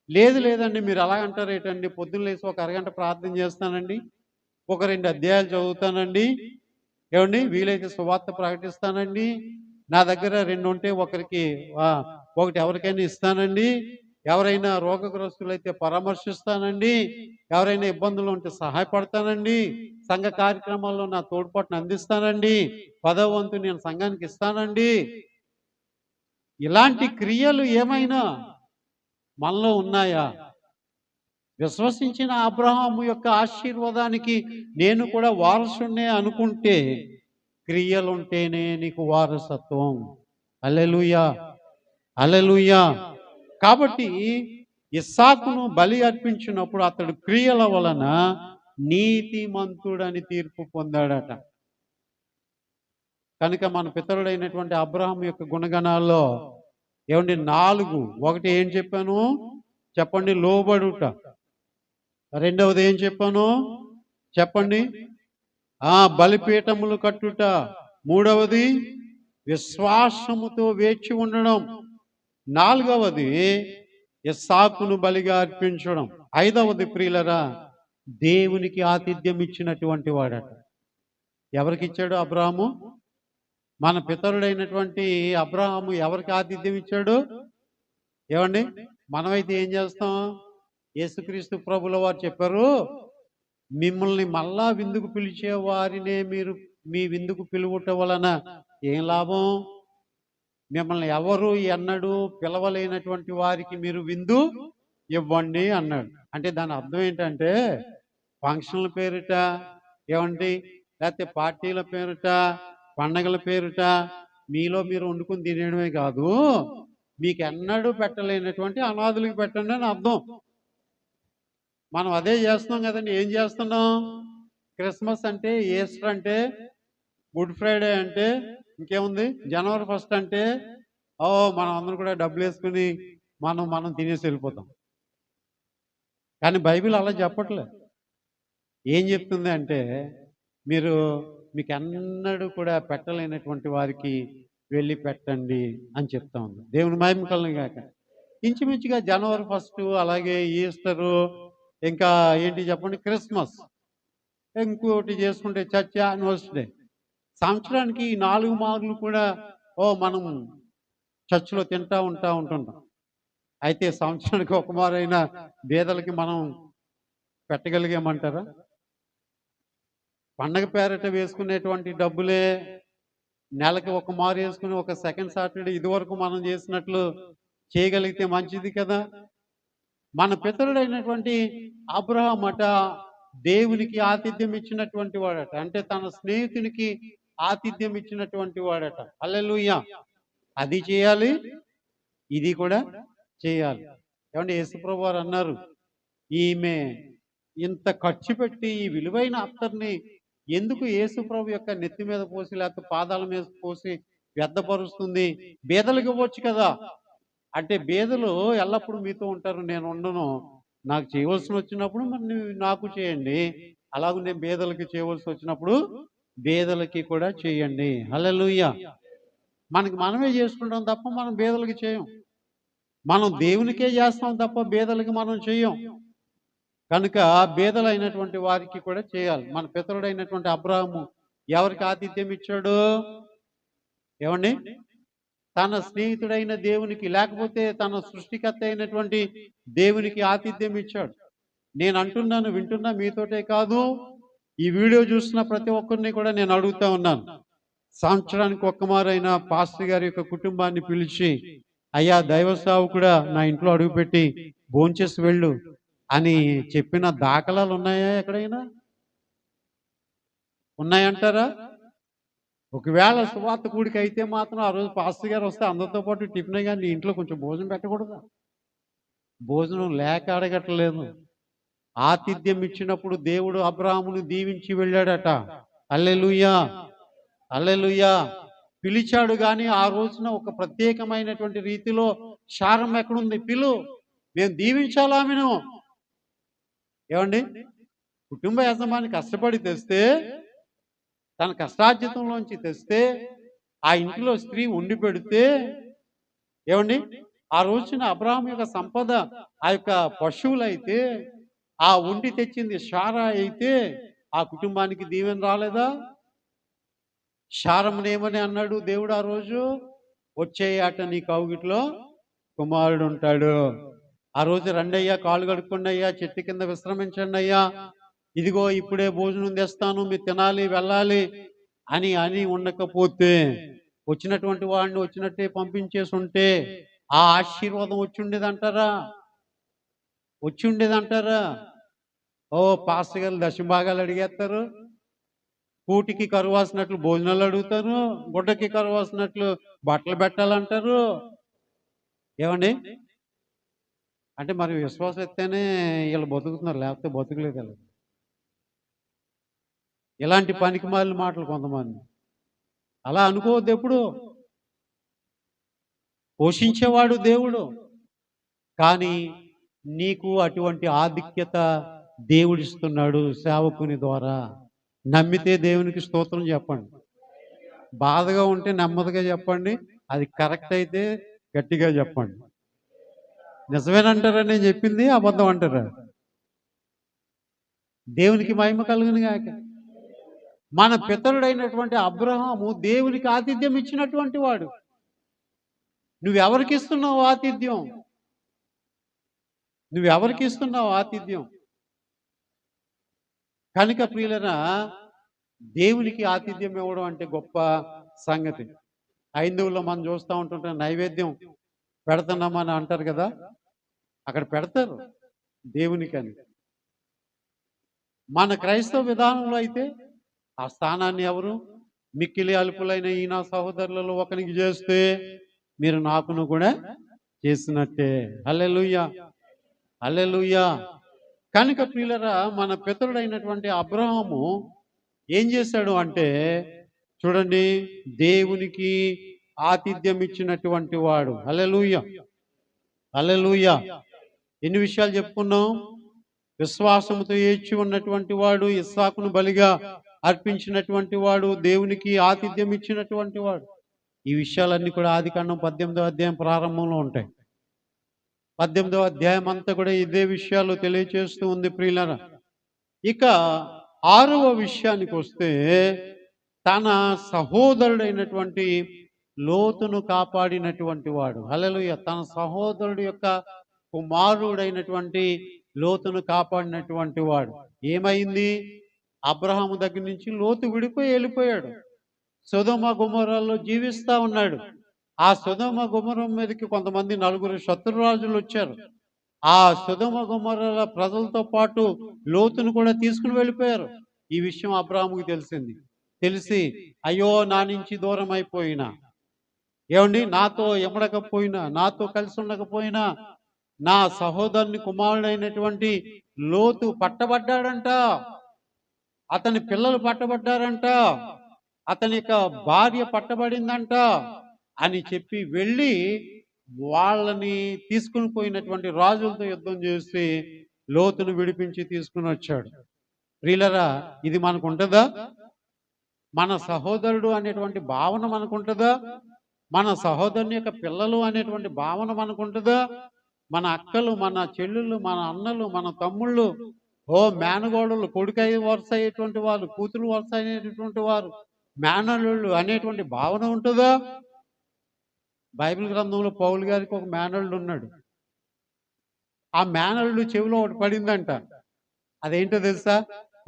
[SPEAKER 1] లేదండి, మీరు అలా అంటారు ఏంటండి? పొద్దున్న లేసి ఒక అరగంట ప్రార్థన చేస్తానండి, ఒక 2 అధ్యాయాలు చదువుతానండి, ఏమండి వీలైతే సువార్త ప్రకటిస్తానండి, నా దగ్గర 2 ఉంటే ఒకటి ఎవరికైనా ఇస్తానండి, ఎవరైనా రోగగ్రస్తులైతే పరామర్శిస్తానండి, ఎవరైనా ఇబ్బందులు ఉంటే సహాయపడతానండి, సంఘ కార్యక్రమాల్లో నా తోడ్పాటును అందిస్తానండి, 10వ వంతు నేను సంఘానికి ఇస్తానండి. ఇలాంటి క్రియలు ఏమైనా మనలో ఉన్నాయా? విశ్వసించిన అబ్రహాము యొక్క ఆశీర్వాదానికి నేను కూడా వారసునే అనుకుంటే క్రియలుంటేనే నీకు వారసత్వం. హల్లెలూయా, హల్లెలూయా. కాబట్టి ఇస్సాకును బలి అర్పించినప్పుడు అతడు క్రియల వలన నీతిమంతుడని తీర్పు పొందాడట. కనుక మన పితరుడైనటువంటి అబ్రహాం యొక్క గుణగణాల్లో ఏమండి 4, ఒకటి ఏం చెప్పాను చెప్పండి? లోబడుట. 2వది ఏం చెప్పాను చెప్పండి? బలిపీఠములు కట్టుట. 3వది విశ్వాసముతో వేచి ఉండడం. 4వది ఇస్సాకును బలిగా అర్పించడం. 5వది ప్రియులరా, దేవునికి ఆతిథ్యం ఇచ్చినటువంటి వాడట. ఎవరికి ఇచ్చాడు అబ్రహాము? మన పితరుడైనటువంటి అబ్రహాము ఎవరికి ఆతిథ్యం ఇచ్చాడు? ఏమండి, మనమైతే ఏం చేస్తాం? యేసుక్రీస్తు ప్రభుల వారు చెప్పారు, మిమ్మల్ని మళ్ళా విందుకు పిలిచే వారినే మీరు మీ విందుకు పిలువుట వలన ఏం లాభం? మిమ్మల్ని ఎవరు ఎన్నడూ పిలవలేనటువంటి వారికి మీరు విందు ఇవ్వండి అన్నాడు. అంటే దాని అర్థం ఏంటంటే, ఫంక్షన్ల పేరిట, ఏమండి, లేకపోతే పార్టీల పేరిట, పండగల పేరిట మీలో మీరు వండుకుని తినేయడమే కాదు, మీకు ఎన్నడూ పెట్టలేనటువంటి అనాథులకు పెట్టండి అని అర్థం. మనం అదే చేస్తున్నాం కదండి. ఏం చేస్తున్నాం? క్రిస్మస్ అంటే, ఈస్టర్ అంటే, గుడ్ ఫ్రైడే అంటే, ఇంకేముంది, జనవరి 1 అంటే మనం అందరం కూడా డబ్బులు వేసుకుని మనం తినేసి వెళ్ళిపోతాం. కానీ బైబిల్ అలా చెప్పట్లేదు. ఏం చెప్తుంది అంటే, మీకు ఎన్నడూ కూడా పెట్టలేనటువంటి వారికి వెళ్ళి పెట్టండి అని చెప్తా ఉంది. దేవుని మహిమ కలుగును గాక. ఇంచుమించుగా జనవరి 1, అలాగే ఈస్టరు, ఇంకా ఏంటి చెప్పండి, క్రిస్మస్, ఇంకోటి చేసుకుంటే చర్చ్ యానివర్సరీ డే, సంవత్సరానికి 4 మార్లు కూడా మనం చర్చిలో ఉంటుంటాం. అయితే సంవత్సరానికి ఒక మారైనా బీదలకి మనం పెట్టగలిగామంటారా? పండగ పేరట వేసుకునేటువంటి డబ్బులే నెలకి ఒక మారు వేసుకుని ఒక సెకండ్ సాటర్డే ఇదివరకు మనం చేసినట్లు చేయగలిగితే మంచిది కదా. మన పితరుడైనటువంటి అబ్రహాం అట దేవునికి ఆతిథ్యం ఇచ్చినటువంటి వాడట, అంటే తన స్నేహితునికి ఆతిథ్యం ఇచ్చినటువంటి వాడట. హల్లెలూయా. అది చేయాలి, ఇది కూడా చేయాలి. ఏమంటే యేసుప్రభు వారు అన్నారు, ఈమె ఇంత ఖర్చు పెట్టి ఈ విలువైన అత్తర్ని ఎందుకు యేసుప్రభు యొక్క నెత్తి మీద పోసి లేకపోతే పాదాల మీద పోసి వ్యర్థపరుస్తుంది, బీదలకు ఇవ్వచ్చు కదా. అంటే బీదలు ఎల్లప్పుడూ మీతో ఉంటారు, నేను ఉండను. నాకు చేయవలసి వచ్చినప్పుడు మరి నాకు చేయండి, అలాగే నేను బీదలకి చేయవలసి వచ్చినప్పుడు బీదలకి కూడా చేయండి. హల్లెలూయా. మనకి మనమే చేసుకుంటాం తప్ప మనం బీదలకి చేయం. మనం దేవునికే చేస్తాం తప్ప బీదలకి మనం చేయం. కనుక బీదలైనటువంటి వారికి కూడా చేయాలి. మన పితరుడైనటువంటి అబ్రాహాము ఎవరికి ఆతిథ్యం ఇచ్చాడు? ఏమండి? తన స్నేహితుడైన దేవునికి, లేకపోతే తన సృష్టికర్త అయినటువంటి దేవునికి ఆతిథ్యం ఇచ్చాడు. నేను అంటున్నాను, వింటున్నా మీతోటే కాదు, ఈ వీడియో చూస్తున్న ప్రతి ఒక్కరిని కూడా నేను అడుగుతా ఉన్నాను. సంవత్సరానికి ఒక్కమారైనా పాస్టర్ గారి యొక్క కుటుంబాన్ని పిలిచి, అయ్యా దైవ సేవకుడా నా ఇంట్లో అడుగుపెట్టి భోంచేసి వెళ్ళు అని చెప్పిన దాఖలాలు ఉన్నాయా? ఎక్కడైనా ఉన్నాయంటారా? ఒకవేళ సువార్త కూడికి అయితే మాత్రం ఆ రోజు పాస్టర్ గారు వస్తే అందరితో పాటు టిఫిన్ కానీ ఇంట్లో కొంచెం భోజనం పెట్టకూడదా? భోజనం లేక అడగట్లేదు. ఆతిథ్యం ఇచ్చినప్పుడు దేవుడు అబ్రాహామును దీవించి వెళ్ళాడట. హల్లెలూయా, హల్లెలూయా. పిలిచాడు కానీ ఆ రోజున ఒక ప్రత్యేకమైనటువంటి రీతిలో శారం ఎక్కడుంది? మేము దీవించాలా ఆమెను. ఏమండి? కుటుంబ యజమాని కష్టపడి తెస్తే, తన కష్టార్జితంలోంచి తెస్తే, ఆ ఇంటిలో స్త్రీ వండి పెడితే, ఏమండి ఆ రోజున అబ్రాహాం యొక్క సంపద ఆ యొక్క పశువులైతే, ఆ వండి తెచ్చింది శారా అయితే ఆ కుటుంబానికి దీవెన రాలేదా? శారమునేమని అన్నాడు దేవుడు ఆ రోజు? వచ్చేయాట నీ కౌగిట్లో కుమారుడు ఉంటాడు. ఆ రోజు రండయ్యా, కాళ్ళు కడుక్కోండి అయ్యా, చెట్టు కింద విశ్రమించండి అయ్యా, ఇదిగో ఇప్పుడే భోజనం తెస్తాను, మీరు తినాలి వెళ్ళాలి అని అని ఉండకపోతే, వచ్చినటువంటి వాడిని వచ్చినట్టే పంపించేసి ఉంటే ఆ ఆశీర్వాదం వచ్చి ఉండేదంటారా? వచ్చి ఉండేదంటారా? పాస్టర్ గారు దశభాగాలు అడిగేస్తారు, కూటికి కరువాసినట్లు భోజనాలు అడుగుతారు, గుడ్డకి కరువాసినట్లు బట్టలు పెట్టాలంటారు. ఏమండి? అంటే మరి విశ్వాసం ఎత్తేనే వీళ్ళు బతుకుతున్నారు, లేకపోతే బతుకులేదు వీళ్ళు. ఇలాంటి పనికి మాలిన మాటలు కొంతమంది. అలా అనుకోవద్దు ఎప్పుడు. పోషించేవాడు దేవుడు, కానీ నీకు అటువంటి ఆధిక్యత దేవుడిస్తున్నాడు సేవకుని ద్వారా. నమ్మితే దేవునికి స్తోత్రం చెప్పండి. బాధగా ఉంటే నెమ్మదిగా చెప్పండి, అది కరెక్ట్ అయితే గట్టిగా చెప్పండి. నిజమేనంటారా నేను చెప్పింది? అబద్ధం అంటారా? దేవునికి మహిమ కలుగును గాక. మన పితరుడైనటువంటి అబ్రహాము దేవునికి ఆతిథ్యం ఇచ్చినటువంటి వాడు. నువ్వెవరికి ఇస్తున్నావు ఆతిథ్యం? నువ్వెవరికి ఇస్తున్నావు ఆతిథ్యం? కనుక ప్రియులరా, దేవునికి ఆతిథ్యం ఇవ్వడం అంటే గొప్ప సంగతి. హైందవుల్లో మనం చూస్తూ ఉంటుంటే నైవేద్యం పెడుతున్నామని అంటారు కదా, అక్కడ పెడతారు దేవునికని. మన క్రైస్తవ విధానంలో అయితే ఆ స్థానాన్ని ఎవరు? మిక్కిలి అల్పులైన ఈ నా సహోదరులలో ఒకరికి చేస్తే మీరు నాకును కూడా చేసినట్టే. హల్లెలూయా, హల్లెలూయా. కనుక ప్రియులరా, మన పితరుడైనటువంటి అబ్రహాము ఏం చేశాడు అంటే, చూడండి, దేవునికి ఆతిథ్యం ఇచ్చినటువంటి వాడు. హల్లెలూయా, హల్లెలూయా. ఎన్ని విషయాలు చెప్పుకున్నాం? విశ్వాసముతో ఏడ్చి ఉన్నటువంటి వాడు, ఇస్సాకును బలిగా అర్పించినటువంటి వాడు, దేవునికి ఆతిథ్యం ఇచ్చినటువంటి వాడు. ఈ విషయాలన్నీ కూడా ఆదికాండం 18వ అధ్యాయం ప్రారంభంలో ఉంటాయి. 18వ అధ్యాయం అంతా కూడా ఇదే విషయాలు తెలియచేస్తూ ఉంది ప్రియులారా. ఇక 6వ విషయానికి వస్తే, తన సహోదరుడైనటువంటి లోతును కాపాడినటువంటి వాడు. హల్లెలూయా. తన సహోదరుడు యొక్క కుమారుడైనటువంటి లోతును కాపాడినటువంటి వాడు. ఏమైంది? అబ్రహాము దగ్గర నుంచి లోతు విడిపోయి వెళ్ళిపోయాడు. సొదొమ గొమొర్రాలో జీవిస్తా ఉన్నాడు. ఆ సొదొమ గొమొర్రా మీదకి కొంతమంది నలుగురు శత్రురాజులు వచ్చారు. ఆ సొదొమ గొమొర్రాల ప్రజలతో పాటు లోతును కూడా తీసుకుని వెళ్ళిపోయారు. ఈ విషయం అబ్రాహాముకి తెలిసింది. తెలిసి అయ్యో నా నుంచి దూరం అయిపోయినా, ఏమండి, నాతో ఎమడకపోయినా, నాతో కలిసి ఉండకపోయినా నా సహోదరుని కుమారుడైనటువంటి లోతు పట్టబడ్డాడంట. అతని పిల్లలు పట్టబడ్డారంట. అతని యొక్క భార్య పట్టబడిందంట అని చెప్పి వెళ్ళి వాళ్ళని తీసుకుని పోయినటువంటి రాజులతో యుద్ధం చేసి లోతును విడిపించి తీసుకుని వచ్చాడు. ప్రియులరా, ఇది మనకు ఉంటుందా? మన సహోదరుడు అనేటువంటి భావన మనకుంటుందా? మన సహోదరుని యొక్క పిల్లలు అనేటువంటి భావన మనకుంటుందా? మన అక్కలు, మన చెల్లెళ్ళు, మన అన్నలు, మన తమ్ముళ్ళు, మేనగోడలు, కొడుకై వరుస అయ్యేటువంటి వారు, కూతురు వరుస అనేటటువంటి వారు, మేనల్లుళ్ళు అనేటువంటి భావన ఉంటుందా? బైబిల్ గ్రంథంలో పౌలు గారికి ఒక మేనల్లుడు ఉన్నాడు. ఆ మేనల్లుడు చెవిలో ఒకటి పడిందంట. అదేంటో తెలుసా?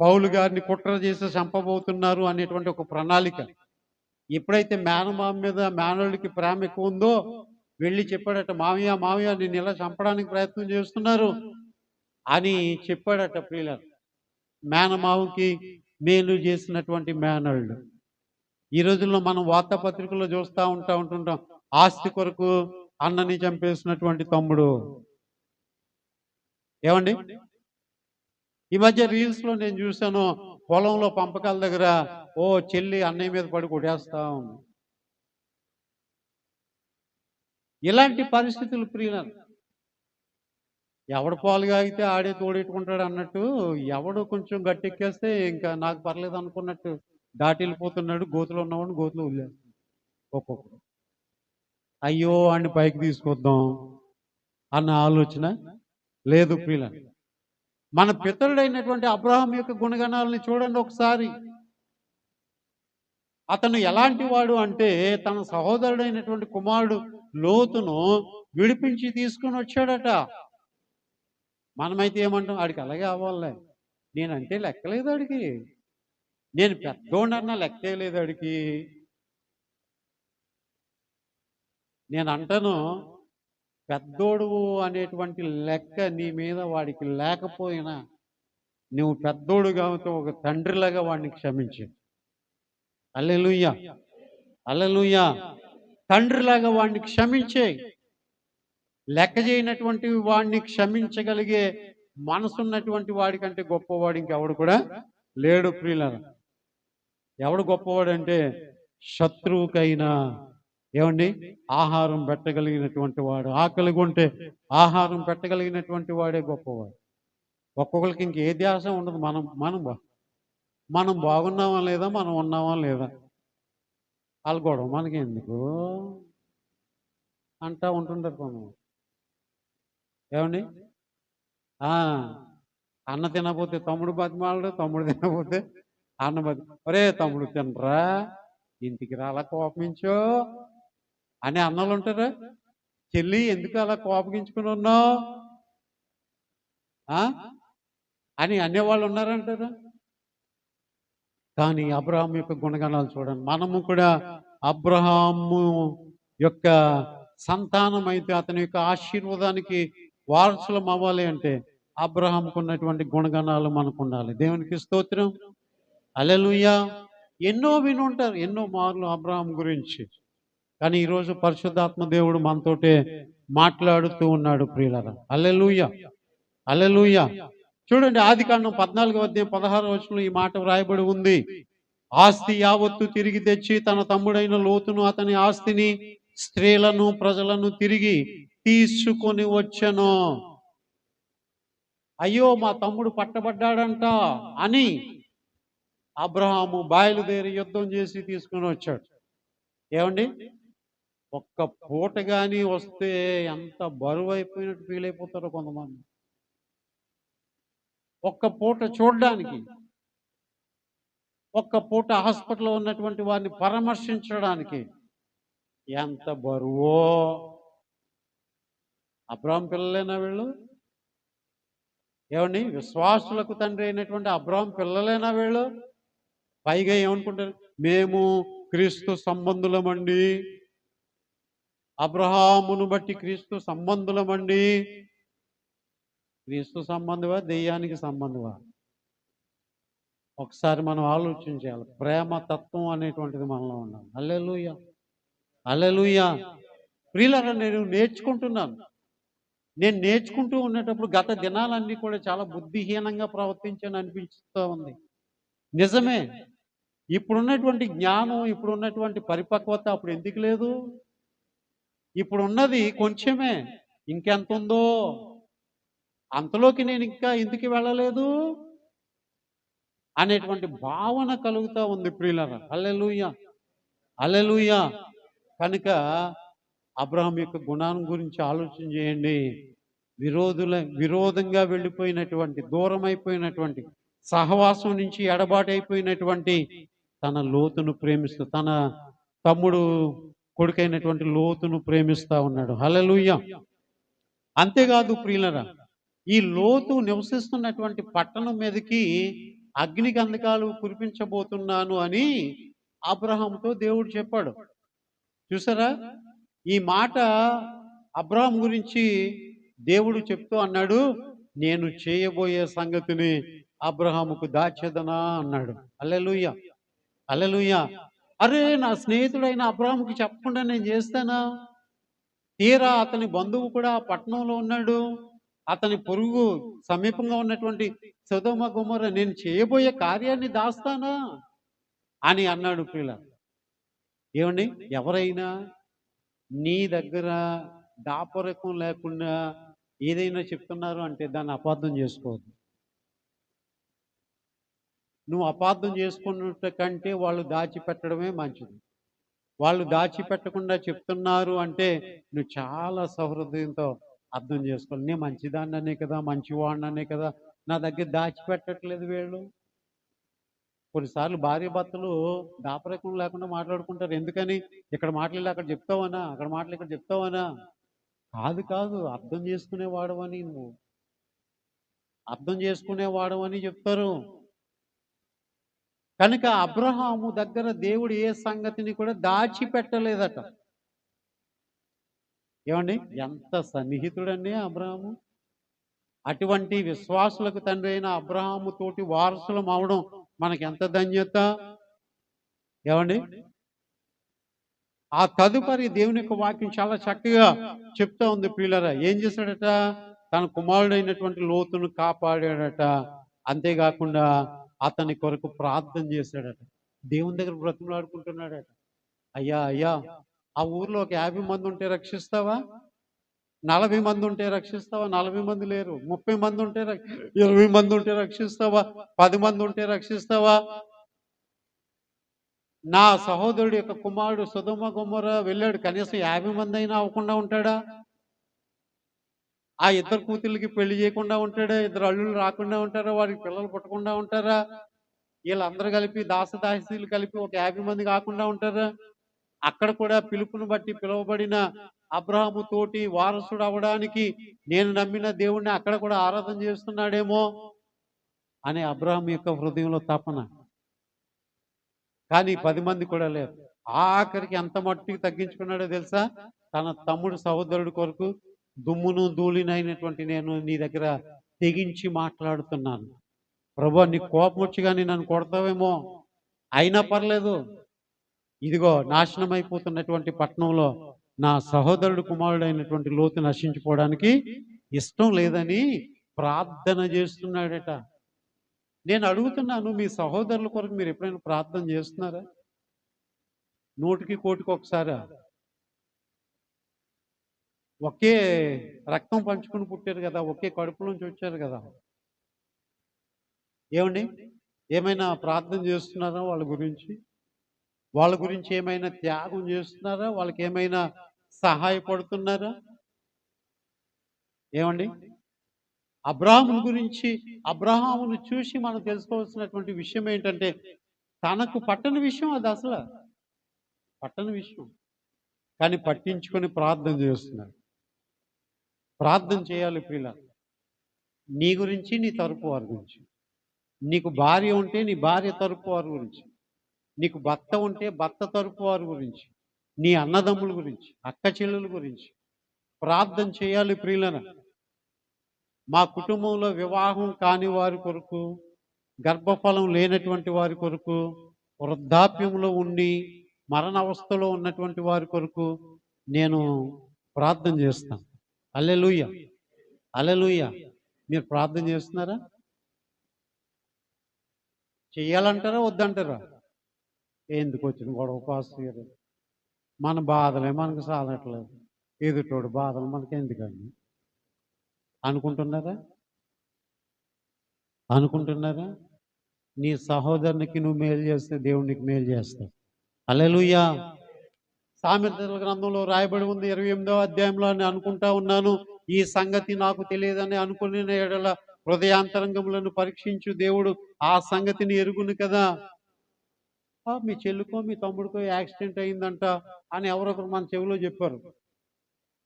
[SPEAKER 1] పౌలు గారిని కుట్ర చేసి చంపబోతున్నారు అనేటువంటి ఒక ప్రణాళిక. ఎప్పుడైతే మేనమామ మీద మేనల్లుడికి ప్రేమ ఎక్కువ ఉందో వెళ్ళి చెప్పాడట, మామయ్య మామయ్య నిన్ను ఇలా చంపడానికి ప్రయత్నం చేస్తున్నారు అని చెప్పాడట. ప్రియులారా, మేనమావకి మేలు చేసినటువంటి మేనల్లుడు. ఈ రోజుల్లో మనం వార్తాపత్రికల్లో చూస్తూ ఉంటుంటాం, ఆస్తి కొరకు అన్నని చంపేసినటువంటి తమ్ముడు. ఏమండి, ఈ మధ్య రీల్స్ లో నేను చూశాను, పొలంలో పంపకాల దగ్గర చెల్లి అన్నయ్య మీద పడి కొట్టేస్తా ఉంది. ఇలాంటి పరిస్థితులు ప్రియులారా, ఎవడు పాలుగా అయితే ఆడే తోడెట్టుకుంటాడు అన్నట్టు, ఎవడు కొంచెం గట్టెక్కేస్తే ఇంకా నాకు పర్లేదు అనుకున్నట్టు దాటి వెళ్ళిపోతున్నాడు. గోతులో ఉన్నవాడిని గోతులో వదిలేస్తాడు ఒక్కొక్కడు. అయ్యో వాడిని పైకి తీసుకొద్దాం అన్న ఆలోచన లేదు ప్రియులారా. మన పితరుడైనటువంటి అబ్రహాం యొక్క గుణగణాలని చూడండి ఒకసారి. అతను ఎలాంటి వాడు అంటే తన సహోదరుడైనటువంటి కుమారుడు లోతును విడిపించి తీసుకుని వచ్చాడట. మనమైతే ఏమంటాం? ఆడికి అలాగే అవ్వాలే, నేనంటే లెక్కలేదు ఆడికి, నేను పెద్దోడన్నా లెక్కే లేదు ఆడికి. నేను అంటాను, పెద్దోడు అనేటువంటి లెక్క నీ మీద వాడికి లేకపోయినా నువ్వు పెద్దోడుగా ఒక తండ్రిలాగా వాడిని క్షమించు. హల్లెలూయా, హల్లెలూయా. తండ్రిలాగా వాడిని క్షమించే, లెక్క చేయనటువంటి వాడిని క్షమించగలిగే మనసున్నటువంటి వాడికంటే గొప్పవాడు ఇంకెవడు కూడా లేడు ప్రియులారా. ఎవడు గొప్పవాడంటే శత్రువుకైనా ఏమండి ఆహారం పెట్టగలిగినటువంటి వాడు, ఆకలిగా ఉంటే ఆహారం పెట్టగలిగినటువంటి వాడే గొప్పవాడు. ఒక్కొక్కరికి ఇంకే ధ్యాస ఉండదు. మనం బాగున్నామా లేదా, మనం ఉన్నామా లేదా, వాళ్ళ గొడవ మనకి ఎందుకు అంటా ఉంటుంటారు కొంతమంది. ఏమండి, అన్న తినకపోతే తమ్ముడు బతిమాలడు, తమ్ముడు తినకపోతే అన్న ఒరే తమ్ముడు తినరా, ఇంటికి రాలా కోపమించో అని అన్నలు ఉంటారా? చెల్లి ఎందుకు అలా కోపగించుకుని ఉన్నావు అని అనేవాళ్ళు ఉన్నారంటారా? కానీ అబ్రహాము యొక్క గుణగణాలు చూడండి. మనము కూడా అబ్రహాము యొక్క సంతానం అయితే అతని యొక్క ఆశీర్వాదానికి వారసులం అవ్వాలి అంటే అబ్రహాముకు ఉన్నటువంటి గుణగణాలు మనకు ఉండాలి. దేవునికి స్తోత్రం, హల్లెలూయా. ఎన్నో వినుంటారు, ఎన్నో మార్లు అబ్రహాం గురించి. కానీ ఈరోజు పరిశుద్ధాత్మ దేవుడు మనతోటే మాట్లాడుతూ ఉన్నాడు ప్రియులారా. హల్లెలూయా, హల్లెలూయా. చూడండి, ఆదికాండం 14:16 ఈ మాట వ్రాయబడి ఉంది. ఆస్తి యావత్తు తిరిగి తెచ్చి తన తమ్ముడైన లోతును, అతని ఆస్తిని, స్త్రీలను, ప్రజలను తిరిగి తీసుకొని వచ్చెను. అయ్యో మా తమ్ముడు పట్టబడ్డాడంట అని అబ్రహాము బయలుదేరి యుద్ధం చేసి తీసుకొని వచ్చాడు. ఏమండి, ఒక్క పూట కానీ వస్తే ఎంత బరువు అయిపోయినట్టు ఫీల్ అయిపోతారో కొంతమంది. ఒక్క పూట చూడడానికి ఒక్క పూట హాస్పిటల్లో ఉన్నటువంటి వారిని పరామర్శించడానికి ఎంత బరువో. అబ్రాహాం పిల్లలేనా వీళ్ళు? ఏమండి, విశ్వాసులకు తండ్రి అయినటువంటి అబ్రాహాం పిల్లలేనా వీళ్ళు? పైగా ఏమనుకుంటారు, మేము క్రీస్తు సంబంధులమండి, అబ్రహామును బట్టి క్రీస్తు సంబంధులమండి. క్రీస్తు సంబంధమా, దెయ్యానికి సంబంధమా? ఒకసారి మనం ఆలోచించాలి. ప్రేమ తత్వం అనేటువంటిది మనలో ఉండాలి. హల్లెలూయా, హల్లెలూయా. ప్రియులారా, నేను నేర్చుకుంటున్నాను. నేను నేర్చుకుంటూ ఉండేటప్పుడు గత దినాలన్నీ కూడా చాలా బుద్ధిహీనంగా ప్రవర్తించాను అనిపిస్తూ ఉంది. నిజమే. ఇప్పుడున్నటువంటి జ్ఞానం, ఇప్పుడున్నటువంటి పరిపక్వత అప్పుడు ఎందుకు లేదు? ఇప్పుడున్నది కొంచెమే, ఇంకెంత ఉందో అంతలోకి నేను ఇంకా ఎందుకు వెళ్ళలేదు అనేటువంటి భావన కలుగుతూ ఉంది ప్రియులారా. హల్లెలూయా, హల్లెలూయా. కనుక అబ్రహాం యొక్క గుణాన్ని గురించి ఆలోచన చేయండి. విరోధంగా వెళ్ళిపోయినటువంటి, దూరం అయిపోయినటువంటి, సహవాసం నుంచి ఎడబాటైపోయినటువంటి తన లోతును ప్రేమిస్తూ, తన తమ్ముడు కొడుకైనటువంటి లోతును ప్రేమిస్తా ఉన్నాడు. హల్లెలూయా. అంతేకాదు ప్రియులరా, ఈ లోతు నివసిస్తున్నటువంటి పట్టణం మీదకి అగ్ని గంధకాలు కురిపించబోతున్నాను అని అబ్రహాముతో దేవుడు చెప్పాడు. చూసారా, ఈ మాట అబ్రహాం గురించి దేవుడు చెప్తూ అన్నాడు, నేను చేయబోయే సంగతిని అబ్రహాముకు దాచెదనా అన్నాడు. హల్లెలూయా, హల్లెలూయా. అరే, నా స్నేహితుడైన అబ్రహాముకి చెప్పకుండా నేను చేస్తానా? తీరా అతని బంధువు కూడా ఆ పట్టణంలో ఉన్నాడు, అతని పొరుగు సమీపంగా ఉన్నటువంటి సొదొమ గొమొర్రా, నేను చేయబోయే కార్యాన్ని దాస్తానా అని అన్నాడు. పిల్ల, ఏమండి, ఎవరైనా నీ దగ్గర దాపరికం లేకుండా ఏదైనా చెప్తున్నారు అంటే దాన్ని అపార్థం చేసుకోవద్దు. నువ్వు అపార్థం చేసుకున్నట్టు కంటే వాళ్ళు దాచిపెట్టడమే మంచిది. వాళ్ళు దాచిపెట్టకుండా చెప్తున్నారు అంటే నువ్వు చాలా సహృదయంతో అర్థం చేసుకోవాలి. నేను మంచిదాన్ననే కదా, మంచివాడిననే కదా, నా దగ్గర దాచిపెట్టట్లేదు వీళ్ళు. కొన్నిసార్లు భార్య భర్తలు దాపరికం లేకుండా మాట్లాడుకుంటారు. ఎందుకని? ఇక్కడ మాట్లాడి అక్కడ చెప్తావనా, అక్కడ మాటలు ఇక్కడ చెప్తావనా? కాదు కాదు, అర్థం చేసుకునేవాడవని, నువ్వు అర్థం చేసుకునేవాడవని చెప్తారు. కనుక అబ్రహాము దగ్గర దేవుడు ఏ సంగతిని కూడా దాచిపెట్టలేదట. ఏమండి, ఎంత సన్నిహితుడండి అబ్రహాము. అటువంటి విశ్వాసులకు తండ్రి అయిన అబ్రహాము తోటి వారసులం అవడం మనకి ఎంత ధన్యత. ఏమండి, ఆ తదుపరి దేవుని యొక్క వాక్యం చాలా చక్కగా చెప్తా ఉంది ప్రియులారా. ఏం చేశాడట? తన కుమారుడైనటువంటి లోతును కాపాడాడట. అంతేకాకుండా అతని కొరకు ప్రార్థన చేశాడట. దేవుని దగ్గర బ్రతిమలాడుకుంటున్నాడట. అయ్యా అయ్యా, ఆ ఊర్లో ఒక 50 మంది ఉంటే రక్షిస్తావా? 40 మంది ఉంటే రక్షిస్తావా? 40 మంది లేరు. 30 మంది ఉంటే 20 మంది ఉంటే రక్షిస్తావా? 10 మంది ఉంటే రక్షిస్తావా? నా సహోదరుడు యొక్క కుమారుడు సొదొమ గొమొర్రా వెళ్ళాడు, కనీసం 50 మంది అయినా అవ్వకుండా ఉంటాడా? ఆ ఇద్దరు కూతుళ్ళకి పెళ్లి చేయకుండా ఉంటాడా? ఇద్దరు అల్లుళ్ళు రాకుండా ఉంటారా? వారికి పిల్లలు పుట్టకుండా ఉంటారా? వీళ్ళందరూ కలిపి దాసదాసీలు కలిపి ఒక 50 మంది కాకుండా ఉంటారా? అక్కడ కూడా పిలుపుని బట్టి పిలువబడిన అబ్రహాము తోటి వారసుడు అవ్వడానికి నేను నమ్మిన దేవుణ్ణి అక్కడ కూడా ఆరాధన చేస్తున్నాడేమో అని అబ్రహాం యొక్క హృదయంలో తపన. కానీ 10 మంది కూడా లేరు. ఆఖరికి ఎంత మట్టుకు తగ్గించుకున్నాడో తెలుసా? తన తమ్ముడు సహోదరుడి కొరకు దుమ్మును ధూళినైనటువంటి నేను నీ దగ్గర తెగించి మాట్లాడుతున్నాను. ప్రభువా, నీ కోపం వచ్చి కానీ నన్ను కొడతావేమో, అయినా పర్లేదు, ఇదిగో నాశనం అయిపోతున్నటువంటి పట్టణంలో నా సహోదరుడు కుమారుడైనటువంటి లోతు నశించిపోవడానికి ఇష్టం లేదని ప్రార్థన చేస్తున్నాడట. నేను అడుగుతున్నాను, మీ సహోదరుల కొరకు మీరు ఎప్పుడైనా ప్రార్థన చేస్తున్నారా? 100కి 1,00,00,000కి ఒకసారా? ఒకే రక్తం పంచుకుని పుట్టారు కదా, ఒకే కడుపు నుంచి వచ్చారు కదా. ఏమండి, ఏమైనా ప్రార్థన చేస్తున్నారా వాళ్ళ గురించి? వాళ్ళ గురించి ఏమైనా త్యాగం చేస్తున్నారా? వాళ్ళకి ఏమైనా సహాయపడుతున్నారా? ఏమండి, అబ్రహామును గురించి, అబ్రహామును చూసి మనం తెలుసుకోవాల్సినటువంటి విషయం ఏంటంటే, తనకు పట్టని విషయం అది, అసలు పట్టని విషయం. కానీ పట్టించుకొని ప్రార్థన చేస్తున్నాడు. ప్రార్థన చేయాలి ప్రియుల. నీ గురించి, నీ తరపు వారి గురించి. నీకు భార్య ఉంటే నీ భార్య తరపు వారి గురించి, నీకు భర్త ఉంటే భర్త తరపు వారి గురించి, నీ అన్నదమ్ముల గురించి, అక్క చెల్లెల గురించి ప్రార్థన చేయాలి ప్రియులన. మా కుటుంబంలో వివాహం కాని వారి కొరకు, గర్భఫలం లేనటువంటి వారి కొరకు, వృద్ధాప్యంలో ఉండి మరణ అవస్థలో ఉన్నటువంటి వారి కొరకు నేను ప్రార్థన చేస్తాను. హల్లెలూయా, హల్లెలూయా. మీరు ప్రార్థన చేస్తున్నారా? చెయ్యాలంటారా వద్దంటారా? ఎందుకు వచ్చిన గొడవ పాస్? మన బాధలే మనకు సాలట్లేదు, ఎదుటోడు బాధలు మనకి ఎందుకండి అనుకుంటున్నారా? అనుకుంటున్నారా? నీ సహోదరునికి నువ్వు మేలు చేస్తే దేవునికి మేలు చేస్తావు. హల్లెలూయా. సామెతల గ్రంథంలో రాయబడి ఉంది 28వ అధ్యాయంలో అని అనుకుంటా ఉన్నాను. ఈ సంగతి నాకు తెలియదని అనుకునే ఎడల హృదయాంతరంగములను పరీక్షించు దేవుడు ఆ సంగతిని ఎరుగును కదా. మీ చెల్లికో మీ తమ్ముడికో యాక్సిడెంట్ అయిందంట అని ఎవరొకరు మన చెవిలో చెప్పారు.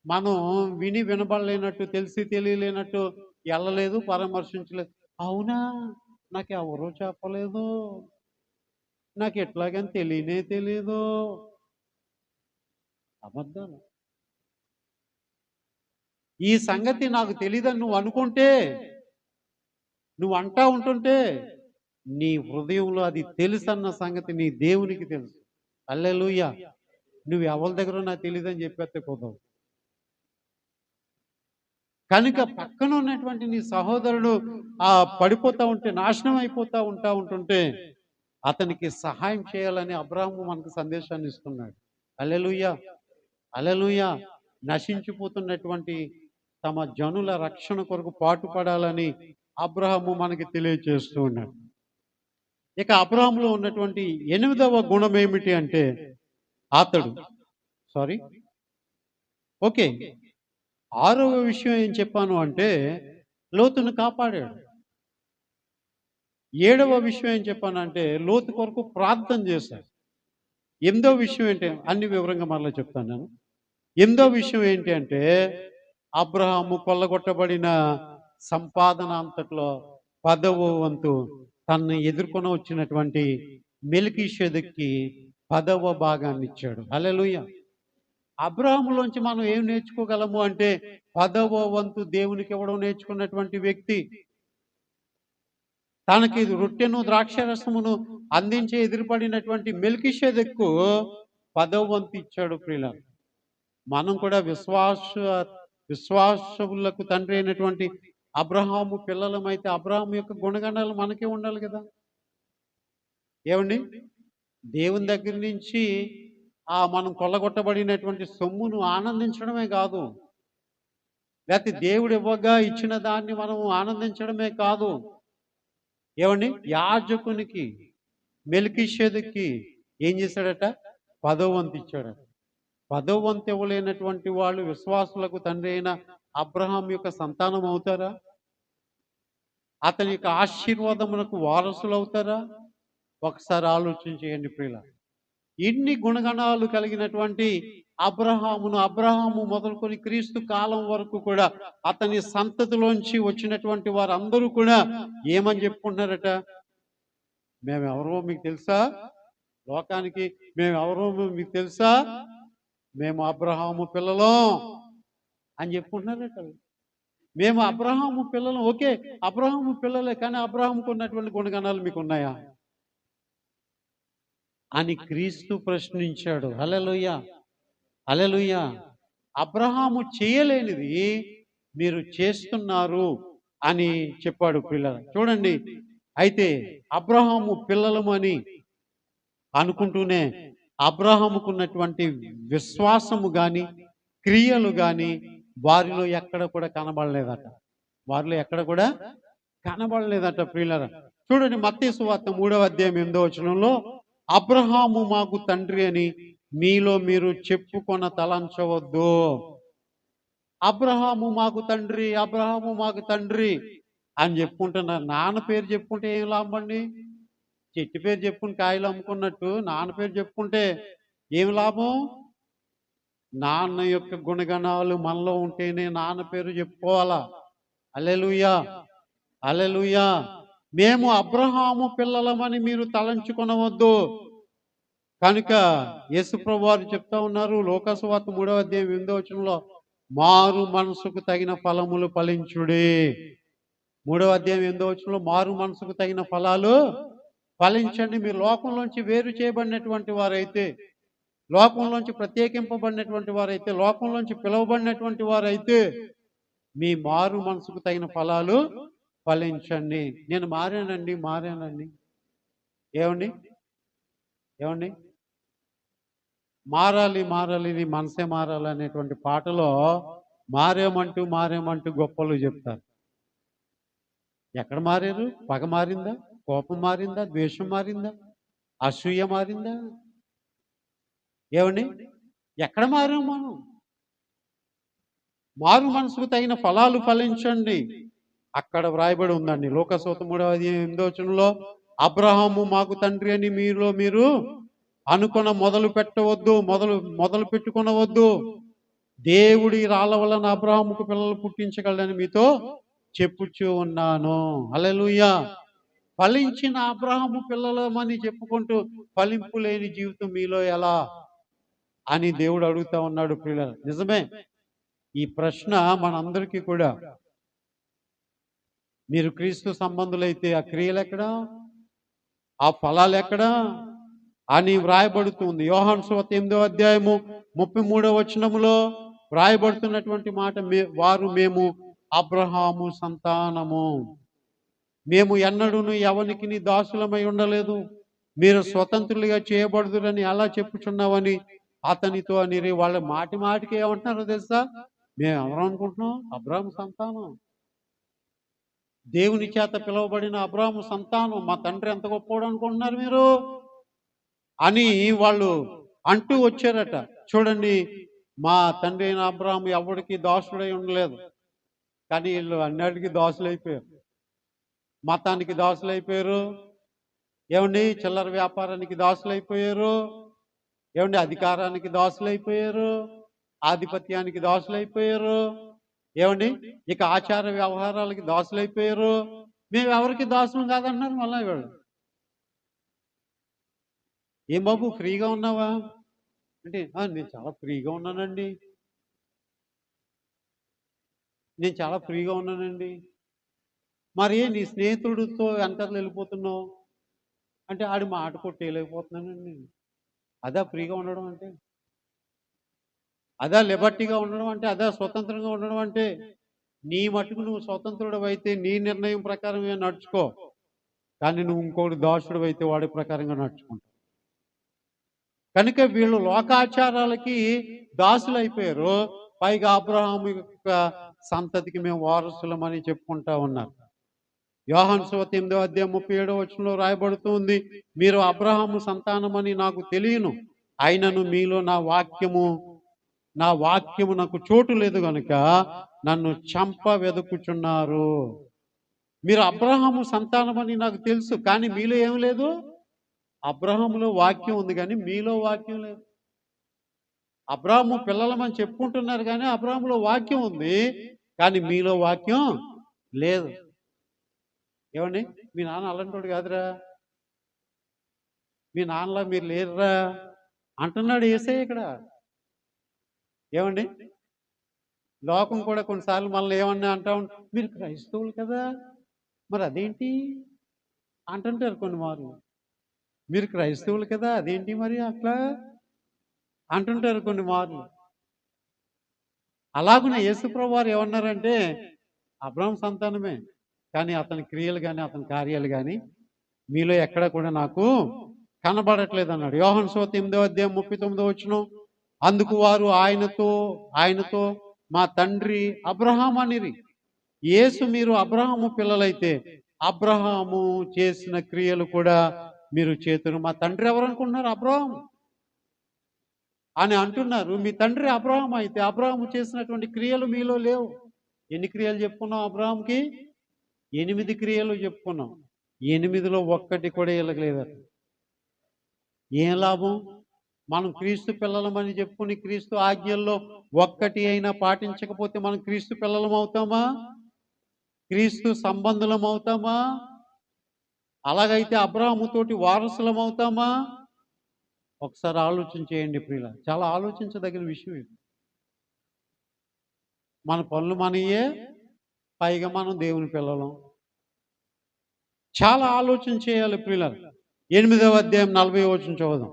[SPEAKER 1] మనం విని వినబడలేనట్టు, తెలిసి తెలియలేనట్టు వెళ్ళలేదు, పరామర్శించలేదు. అవునా, నాకు ఎవరో చెప్పలేదు, నాకు ఎట్లాగని తెలియదు. అబద్ధాలు. ఈ సంగతి నాకు తెలియదని నువ్వు అనుకుంటే, నువ్వు అంటా ఉంటుంటే నీ హృదయంలో అది తెలుసన్న సంగతి నీ దేవునికి తెలుసు. హల్లెలూయా. నువ్వు ఎవరి దగ్గర నాకు తెలియదని చెప్పేస్తే కుదరదు. కనుక పక్కన ఉన్నటువంటి నీ సహోదరుడు పడిపోతా ఉంటే, నాశనం అయిపోతా ఉంటుంటే అతనికి సహాయం చేయాలని అబ్రాహాము మనకు సందేశాన్ని ఇస్తున్నాడు. హల్లెలూయా, హల్లెలూయా. నశించిపోతున్నటువంటి తమ జనుల రక్షణ కొరకు పాటుపడాలని అబ్రాహాము మనకి తెలియజేస్తూ ఉన్నాడు. ఇక అబ్రాహాములో ఉన్నటువంటి 8వ గుణం ఏమిటి అంటే అతడు ఓకే 6వ విషయం ఏం చెప్పాను అంటే లోతును కాపాడాడు. 7వ విషయం ఏం చెప్పానంటే లోతు కొరకు ప్రార్థన చేశాడు. 8వ విషయం ఏంటి అన్ని వివరంగా మరలా చెప్తాను నేను. 8వ విషయం ఏంటి అంటే అబ్రహాము కొల్లగొట్టబడిన సంపాదన అంతట్లో 10వ వంతు తనని ఎదుర్కొని వచ్చినటువంటి మెల్కీషెదెకుకి 10వ భాగాన్ని ఇచ్చాడు. హల్లెలూయా. అబ్రహాములోంచి మనం ఏం నేర్చుకోగలము అంటే 10వ వంతు దేవునికి ఇవ్వడం నేర్చుకున్నటువంటి వ్యక్తి. తనకి రొట్టెను ద్రాక్షరసమును అందించే ఎదురుపడినటువంటి మెల్కీషెదెకు 10వ వంతు ఇచ్చాడు ప్రియులారా. మనం కూడా విశ్వాసులకు తండ్రి అయినటువంటి అబ్రహాము పిల్లలమైతే అబ్రహాము యొక్క గుణగణాలు మనకే ఉండాలి కదా. ఏమండి, దేవుని దగ్గర నుంచి మనం కొల్లగొట్టబడినటువంటి సొమ్మును ఆనందించడమే కాదు, లేకపోతే దేవుడు ఇవ్వగా ఇచ్చిన దాన్ని మనం ఆనందించడమే కాదు. ఏమండి, యాజకునికి మెల్కీషెదెకుకి ఏం చేశాడట? 10వ వంతు ఇచ్చాడట. 10వ వంతు ఇవ్వలేనటువంటి వాళ్ళు విశ్వాసులకు తండ్రి అయిన అబ్రహాం యొక్క సంతానం అవుతారా? అతని యొక్క ఆశీర్వాదమునకు వారసులు అవుతారా? ఒకసారి ఆలోచన చేయండి ప్రియుల. ఇన్ని గుణగణాలు కలిగినటువంటి అబ్రహాము మొదలుకొని క్రీస్తు కాలం వరకు కూడా అతని సంతతిలోంచి వచ్చినటువంటి వారందరూ కూడా ఏమని చెప్పుకుంటున్నారట? మేమెవరో మీకు తెలుసా? లోకానికి మేమెవరో మీకు తెలుసా? మేము అబ్రహాము పిల్లలం అని చెప్పుకుంటున్నారట. మేము అబ్రహాము పిల్లలం. ఓకే, అబ్రహాము పిల్లలే, కానీ అబ్రహాముకు ఉన్నటువంటి గుణగణాలు మీకు ఉన్నాయా అని క్రీస్తు ప్రశ్నించాడు. హల్లెలూయా, హల్లెలూయా. అబ్రహాము చేయలేనిది మీరు చేస్తున్నారు అని చెప్పాడు పిల్లలు. చూడండి, అయితే అబ్రహాము పిల్లలము అని అనుకుంటూనే అబ్రహాముకున్నటువంటి విశ్వాసము గాని క్రియలు గాని వారిలో ఎక్కడ కూడా కనబడలేదట. ప్రియులారా. చూడండి, మత్తయి సువార్త 3వ అధ్యాయం 8వ వచనంలో అబ్రహాము మాకు తండ్రి అని మీలో మీరు చెప్పుకొన తలంచవద్దు. అబ్రహాము మాకు తండ్రి అని చెప్పుకుంటున్నారు. నాన్న పేరు చెప్పుకుంటే ఏం లాభం అండి? చెట్టు పేరు చెప్పుకుని కాయలు అమ్ముకున్నట్టు నాన్న పేరు చెప్పుకుంటే ఏమి లాభం? నాన్న యొక్క గుణగణాలు మనలో ఉంటేనే నాన్న పేరు చెప్పుకోవాలా. హల్లెలూయా, హల్లెలూయా. మేము అబ్రహాము పిల్లలమని మీరు తలంచుకొనవద్దు. కనుక యేసుప్రభు వారు చెప్తా ఉన్నారు లోకాసువార్త 3వ అధ్యాయం 8వ వచనంలో, మారు మనసుకు తగిన ఫలములు ఫలించుడి. 3వ అధ్యాయం 8వ వచనంలో, మారు మనసుకు తగిన ఫలాలు ఫలించండి. మీరు లోకంలోంచి వేరు చేయబడినటువంటి వారైతే, లోకంలోంచి ప్రత్యేకింపబడినటువంటి వారైతే, లోకంలోంచి పిలువబడినటువంటి వారైతే మీ మారు మనసుకు తగిన ఫలాలు ఫలించండి. నేను మారానండి. ఏమండి ఏమండి మారాలి నీ మనసే మారాలి అనేటువంటి పాటలో మారేమంటూ గొప్పలు చెప్తారు. ఎక్కడ మారారు? పగ మారిందా? కోపం మారిందా? ద్వేషం మారిందా? అసూయ మారిందా? ఏమండి ఎక్కడ మారాం మనం? మారు మనసుకు తగిన ఫలాలు ఫలించండి. అక్కడ వ్రాయబడి ఉందండి లోకాసువార్త 3వ అధ్యాయం 8వ వచనంలో, అబ్రహాము మాకు తండ్రి అని మీరు అనుకొన మొదలు పెట్టుకొనవద్దు. దేవుడి రాళ్ళ వలన అబ్రహాముకు పిల్లలు పుట్టించగలడని మీతో చెప్పుచూ ఉన్నాను. హల్లెలూయా. ఫలించిన అబ్రహాము పిల్లలమని చెప్పుకుంటూ ఫలింపు లేని జీవితం మీలో ఎలా అని దేవుడు అడుగుతా ఉన్నాడు పిల్లలు. నిజమే, ఈ ప్రశ్న మనందరికీ కూడా. మీరు క్రీస్తు సంబంధులైతే ఆ క్రియలు ఎక్కడా, ఆ ఫలాలు ఎక్కడా అని వ్రాయబడుతుంది. యోహాను సువార్త 8వ అధ్యాయము 33వ వచనములో వ్రాయబడుతున్నటువంటి మాట, మేము అబ్రహాము సంతానము, మేము ఎన్నడూను ఎవనికి దాసులమై ఉండలేదు, మీరు స్వతంత్రులుగా చేయబడుదురని అలా చెప్పుచున్నావని అతనితో అని. వాళ్ళ మాటికి ఏమంటున్నారో తెలుసా? మేము ఎవరు అనుకుంటున్నాం? అబ్రహాము సంతానం, దేవుని చేత పిలువబడిన అబ్రహాము సంతానం. మా తండ్రి ఎంత గొప్పవాడు అనుకుంటున్నారు మీరు అని వాళ్ళు అంటూ వచ్చారట. చూడండి, మా తండ్రి అయిన అబ్రహాము ఎవరికి దాసుడై ఉండలేదు, కానీ వీళ్ళు అన్నిటికీ దాసులైపోయారు. మతానికి దాసులైపోయారు. ఏమండి చిల్లర వ్యాపారానికి దాసులైపోయారు. ఏమండి అధికారానికి దాసులైపోయారు. ఆధిపత్యానికి దాసులైపోయారు. ఏమండి ఇక ఆచార వ్యవహారాలకి దాసులైపోయారు. మేము ఎవరికి దాసులు కాదన్నారు. మళ్ళీ వాళ్ళు, ఏం బాబు ఫ్రీగా ఉన్నావా అంటే, నేను చాలా ఫ్రీగా ఉన్నానండి, మరి నీ స్నేహితుడితో వెనకాల వెళ్ళిపోతున్నావు అంటే, ఆడి మాట కొట్టేయలేకపోతున్నానండి. అదా ఫ్రీగా ఉండడం అంటే? అదా లిబర్టీగా ఉండడం అంటే? అదా స్వతంత్రంగా ఉండడం అంటే? నీ మట్టుకు నువ్వు స్వతంత్రుడు అయితే నీ నిర్ణయం ప్రకారమే నడుచుకో, కానీ నువ్వు ఇంకోటి దాసుడు అయితే వాడి ప్రకారంగా నడుచుకుంటావు. కనుక వీళ్ళు లోకాచారాలకి దాసులైపోయారు. పైగా అబ్రహాము యొక్క సంతతికి మేము వారసులమని చెప్పుకుంటా ఉన్నారు. యోహాను సువార్త 8వ అధ్యాయం 37వ వచనంలో రాయబడుతుంది, మీరు అబ్రహాము సంతానమని నాకు తెలియను, అయినను మీలో నా వాక్యము నాకు చోటు లేదు గనుక నన్ను చంప వెదుకుచున్నారు. మీరు అబ్రహాము సంతానమని నాకు తెలుసు, కానీ మీలో ఏం లేదు? అబ్రహాములో వాక్యం ఉంది కానీ మీలో వాక్యం లేదు. అబ్రహాము పిల్లలమని చెప్పుకుంటున్నారు కానీ అబ్రహాములో వాక్యం ఉంది, కానీ మీలో వాక్యం లేదు. ఏమండి మీ నాన్న అలాంటోడు కాదురా, మీ నాన్నలా మీరు లేరురా అంటున్నాడు యేసయ్య ఇక్కడ. ఏమండి లోకం కూడా కొన్నిసార్లు మనల్ని ఏమన్నా అంటా మీరు క్రైస్తవులు కదా, మరి అదేంటి అంటుంటారు కొన్ని మార్లు. మీరు క్రైస్తవులు కదా, అదేంటి మరి అట్లా అంటుంటారు కొన్ని మార్లు. అలాగునే యేసుప్రభు వారు ఏమన్నారంటే, అబ్రహాం సంతానమే, కానీ అతని క్రియలు కానీ అతని కార్యాలు కానీ మీలో ఎక్కడ కూడా నాకు కనబడట్లేదు అన్నాడు. యోహాను సువార్త 8వ అధ్యాయం 39వ వచనం, అందుకు వారు ఆయనతో మా తండ్రి అబ్రహాం అనిరి. యేసు మీరు అబ్రహాము పిల్లలైతే అబ్రహాము చేసిన క్రియలు కూడా మీరు చేతురు. మా తండ్రి ఎవరు అనుకుంటున్నారు? అబ్రహాము అని అంటున్నారు. మీ తండ్రి అబ్రహాం అయితే అబ్రహాము చేసినటువంటి క్రియలు మీలో లేవు. ఎన్ని క్రియలు చెప్పుకున్నాం? అబ్రహాంకి 8 క్రియలు చెప్పుకున్నాం. 8లో ఒక్కటి కూడా వీళ్ళకి లేదట. ఏం లాభం? మనం క్రీస్తు పిల్లలమని చెప్పుకుని క్రీస్తు ఆజ్ఞల్లో ఒక్కటి అయినా పాటించకపోతే మనం క్రీస్తు పిల్లలం అవుతామా? క్రీస్తు సంబంధులం అవుతామా? అలాగైతే అబ్రాహాముతోటి వారసులం అవుతామా? ఒకసారి ఆలోచన చేయండి ప్రియులారా. చాలా ఆలోచించదగిన విషయం ఇది. మన పనులు మనయే, పైగా మనం దేవుని పిల్లలం. చాలా ఆలోచన చేయాలి ప్రియులారా. 8వ అధ్యాయం 40వ వచనం చదువుదాం.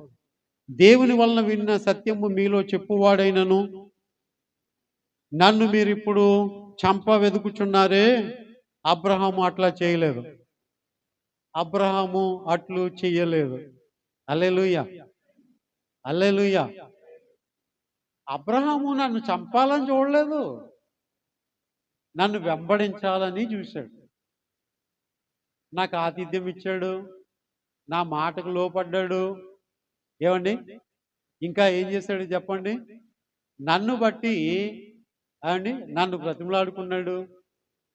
[SPEAKER 1] దేవుని వలన విన్న సత్యము మీలో చెప్పువాడైనను నన్ను మీరిప్పుడు చంప వెదుకుచున్నారే, అబ్రహాము అట్లా చేయలేదు. అబ్రహాము అట్లు చెయ్యలేదు. హల్లెలూయా, హల్లెలూయా. అబ్రహాము నన్ను చంపాలని చూడలేదు, నన్ను వెంబడించాలని చూశాడు. నాకు ఆతిథ్యం ఇచ్చాడు, నా మాటకు లోపడ్డాడు. ఏమండి, ఇంకా ఏం చేశాడు చెప్పండి? నన్ను బట్టి ఏమండి నన్ను బ్రతిమలాడుకున్నాడు.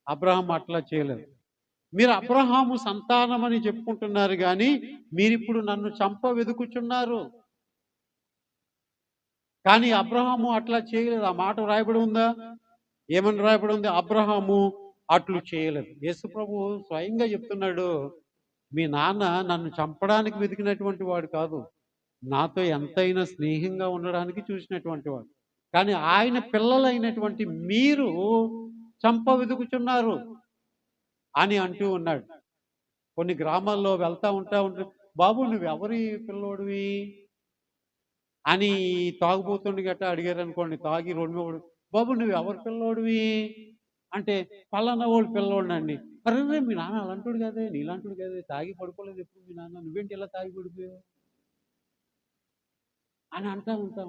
[SPEAKER 1] అబ్రహాం అట్లా చేయలేదు. మీరు అబ్రహాము సంతానం అని చెప్పుకుంటున్నారు కానీ మీరిప్పుడు నన్ను చంప వెదుకుచున్నారు. కానీ అబ్రహాము అట్లా చేయలేదు. ఆ మాట రాయబడి ఉందా? ఏమని రాయబడి ఉంది? అబ్రహాము అట్లు చేయలేదు. యేసు ప్రభు స్వయంగా చెప్తున్నాడు, మీ నాన్న నన్ను చంపడానికి వెతికినటువంటి వాడు కాదు, నాతో ఎంతైనా స్నేహంగా ఉండడానికి చూసినటువంటి వాడు. కానీ ఆయన పిల్లలైనటువంటి మీరు చంప వెతుకుచున్నారు అని అంటూ ఉన్నాడు. కొన్ని గ్రామాల్లో వెళ్తా ఉంటే బాబు నువ్వెవరి పిల్లోడివి అని తాగుబోతుండి గట్ట అడిగారు అనుకోండి. తాగి రోడ్డు మీద బాబు నువ్వెవరి పిల్లోడివి అంటే పలానా వాడు పిల్లోడినండి. అరే మీ నాన్న అలాంటివాడు కాదే, నీలాంటివాడు కాదే, తాగి పడుకోలేదు ఎప్పుడు మీ నాన్న, నువ్వేంటి ఇలా తాగి పడిపోయావు అని అంటా ఉంటాం.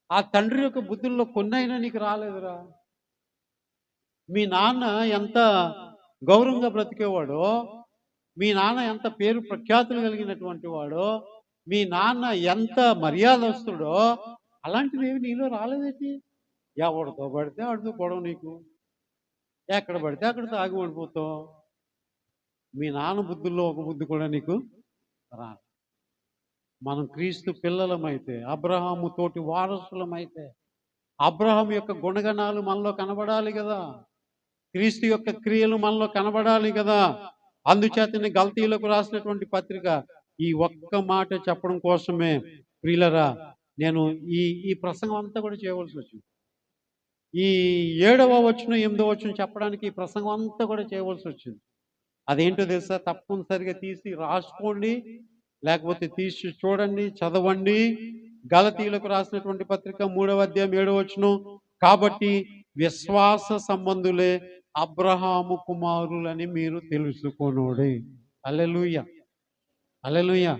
[SPEAKER 1] ఆ తండ్రి యొక్క బుద్ధుల్లో కొన్నైనా నీకు రాలేదురా. మీ నాన్న ఎంత గౌరవంగా బ్రతికేవాడో, మీ నాన్న ఎంత పేరు ప్రఖ్యాతులు కలిగినటువంటి వాడో, మీ నాన్న ఎంత మర్యాదస్తుడో, అలాంటివి నీలో రాలేదేంటి? ఎవరితో పడితే ఆడితో గొడవ నీకు, ఎక్కడ పడితే అక్కడ తాగి పడిపోతావు. మీ నాన్న బుద్ధుల్లో ఒక బుద్ధి కూడా నీకు రా. మనం క్రీస్తు పిల్లలమైతే, అబ్రహాము తోటి వారసులమైతే, అబ్రహాం యొక్క గుణగణాలు మనలో కనబడాలి కదా, క్రీస్తు యొక్క క్రియలు మనలో కనబడాలి కదా. అందుచేతనే గల్తీలకు రాసినటువంటి పత్రిక ఈ ఒక్క మాట చెప్పడం కోసమే ప్రియులరా నేను ఈ ఈ ప్రసంగం అంతా కూడా చేయవలసి వచ్చింది. ఈ 7వ వచనం 8వ వచనం చెప్పడానికి ఈ ప్రసంగం అంతా కూడా చేయవలసి వచ్చింది. అదేంటో తెలుసా? తప్పనిసరిగా తీసి రాసుకోండి, లేకపోతే తీసి చూడండి, చదవండి. గలతీయులకు రాసినటువంటి పత్రిక 3వ అధ్యాయం 7వ వచనం. కాబట్టి విశ్వాస సంబంధులే అబ్రహాము కుమారులని మీరు తెలుసుకొనుడి. హల్లెలూయా, హల్లెలూయా.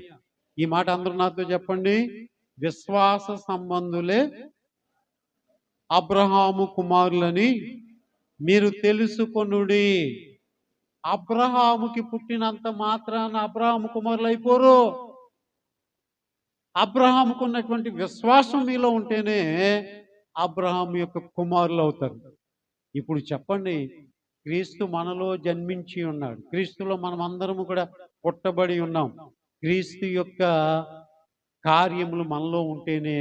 [SPEAKER 1] ఈ మాట అందరూ నాతో చెప్పండి. విశ్వాస సంబంధులే అబ్రహాము కుమారులని మీరు తెలుసుకొనుడి. అబ్రహాముకి పుట్టినంత మాత్రాన అబ్రహాము కుమారులు అయిపోరు. అబ్రహాముకు ఉన్నటువంటి విశ్వాసం మీలో ఉంటేనే అబ్రహాము యొక్క కుమారులు అవుతారు. ఇప్పుడు చెప్పండి, క్రీస్తు మనలో జన్మించి ఉన్నాడు, క్రీస్తులో మనం అందరము కూడా పుట్టబడి ఉన్నాం. క్రీస్తు యొక్క కార్యములు మనలో ఉంటేనే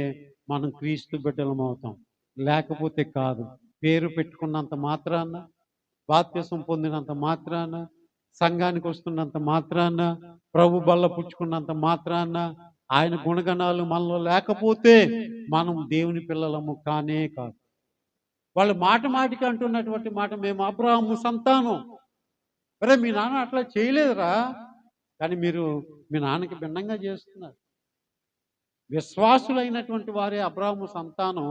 [SPEAKER 1] మనం క్రీస్తు బిడ్డలం అవుతాం, లేకపోతే కాదు. పేరు పెట్టుకున్నంత మాత్రాన, బాప్తిసం పొందినంత మాత్రాన, సంఘానికి వస్తున్నంత మాత్రాన, ప్రభు బల్ల పుచ్చుకున్నంత మాత్రాన, ఆయన గుణగణాలు మనలో లేకపోతే మనం దేవుని పిల్లలము కానే కాదు. వాళ్ళు మాట మాటికి అంటున్నటువంటి మాట, మేము అబ్రహాము సంతానం. అరే మీ నాన్న అట్లా చేయలేదురా, కానీ మీరు మీ నాన్నకి భిన్నంగా చేస్తున్నారు. విశ్వాసులైనటువంటి వారే అబ్రహాము సంతానం,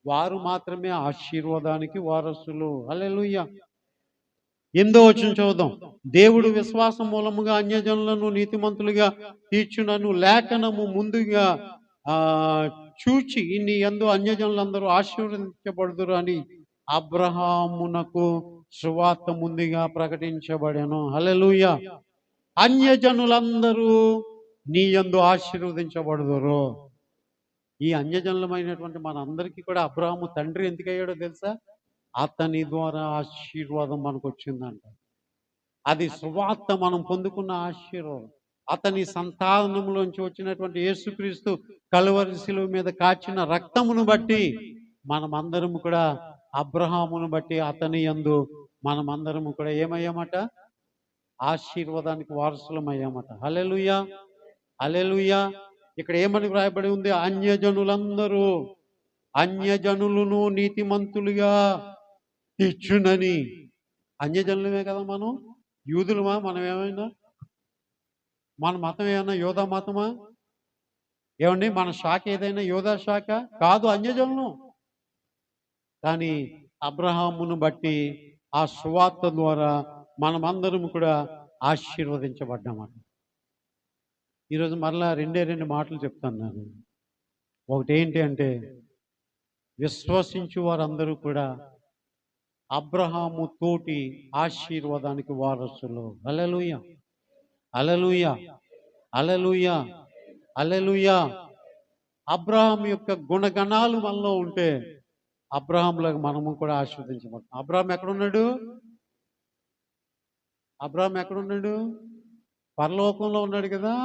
[SPEAKER 1] వారు మాత్రమే ఆశీర్వాదానికి వారసులు. హల్లెలూయా. 8వ వచనం చదువుదాం. దేవుడు విశ్వాసం మూలముగా అన్యజనులను నీతిమంతులుగా తీర్చునను లేఖనము ముందుగా చూచి నీ యందు అన్యజనులందరూ ఆశీర్వదించబడుదురు అని అబ్రహామునకు సువార్త ముందుగా ప్రకటించబడెను. హల్లెలూయా. అన్యజనులందరూ నీ యందు ఆశీర్వదించబడుదురు. ఈ అన్యజనులమైనటువంటి మనందరికీ కూడా అబ్రహాము తండ్రి ఎందుకయ్యాడో తెలుసా? అతని ద్వారా ఆశీర్వాదం మనకు వచ్చిందంట. అది సువార్త, మనం పొందుకున్న ఆశీర్వాదం. అతని సంతానములోంచి వచ్చినటువంటి యేసుక్రీస్తు కలువరి శిలువ మీద కాచిన రక్తమును బట్టి మనమందరము కూడా, అబ్రహామును బట్టి అతని యందు మనమందరము కూడా ఏమయ్యామట? ఆశీర్వాదానికి వారసులమయ్యామట. హల్లెలూయా, హల్లెలూయా. ఇక్కడ ఏమని వ్రాయబడి ఉంది? అన్యజనులందరూ అన్యజనులను నీతిమంతులుగా తీర్చునని. అన్యజనులమే కదా మనం, యూదులమా? మనం ఏమైనా, మన మతం ఏమైనా యోధా మతమా? ఏమండి, మన శాఖ ఏదైనా యోధా శాఖ కాదు, అన్యజనులు. కానీ అబ్రహామును బట్టి ఆ సువార్త ద్వారా మనమందరం కూడా ఆశీర్వదించబడ్డామట. ఈరోజు మరలా రెండు మాటలు చెప్తున్నాను. ఒకటి ఏంటి అంటే, విశ్వసించు వారందరూ కూడా అబ్రహాము తోటి ఆశీర్వాదానికి వారసులు. హల్లెలూయా, హల్లెలూయా, హల్లెలూయా, హల్లెలూయా. అబ్రహాం యొక్క గుణగణాలు మనలో ఉంటే అబ్రహాంలాగా మనము కూడా ఆశీర్వదించబడతాం. అబ్రహాం ఎక్కడున్నాడు? అబ్రహాం ఎక్కడున్నాడు? పరలోకంలో ఉన్నాడు కదా.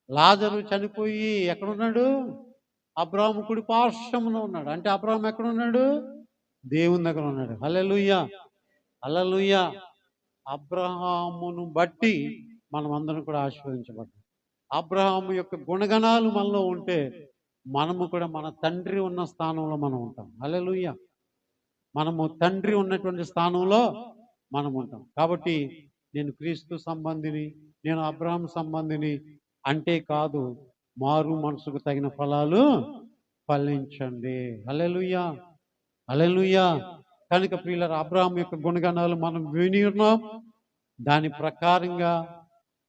[SPEAKER 1] లాజరు చనిపోయి ఎక్కడున్నాడు? అబ్రహాము కుడి పార్శ్వమున ఉన్నాడు. అంటే అబ్రహాం ఎక్కడున్నాడు? దేవుని దగ్గర ఉన్నాడు. హల్లెలూయా, హల్లెలూయా. అబ్రహామును బట్టి మనం అందరం కూడా ఆశీర్వదించబడ్డాం. అబ్రహాము యొక్క గుణగణాలు మనలో ఉంటే మనము కూడా మన తండ్రి ఉన్న స్థానంలో మనం ఉంటాం. హల్లెలూయా. మనము తండ్రి ఉన్నటువంటి స్థానంలో మనం ఉంటాం. కాబట్టి నేను క్రీస్తు సంబంధిని, నేను అబ్రహాం సంబంధిని అంటే కాదు, మారు మనసుకు తగిన ఫలాలు ఫలించండి. హల్లెలూయా, హల్లెలూయా. కనుక ప్రియులారా, అబ్రహాం యొక్క గుణగణాలు మనం విని ఉన్నాం. దాని ప్రకారంగా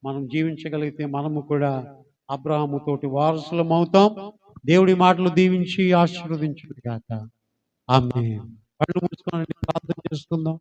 [SPEAKER 1] మనం జీవించగలిగితే మనము కూడా అబ్రహాము తోటి వారసులం అవుతాం. దేవుడి మాటలు దీవించి ఆశీర్వదించును గాక. ఆమేన్. కళ్ళు మూసుకొని ప్రార్థన చేసుకుందాం.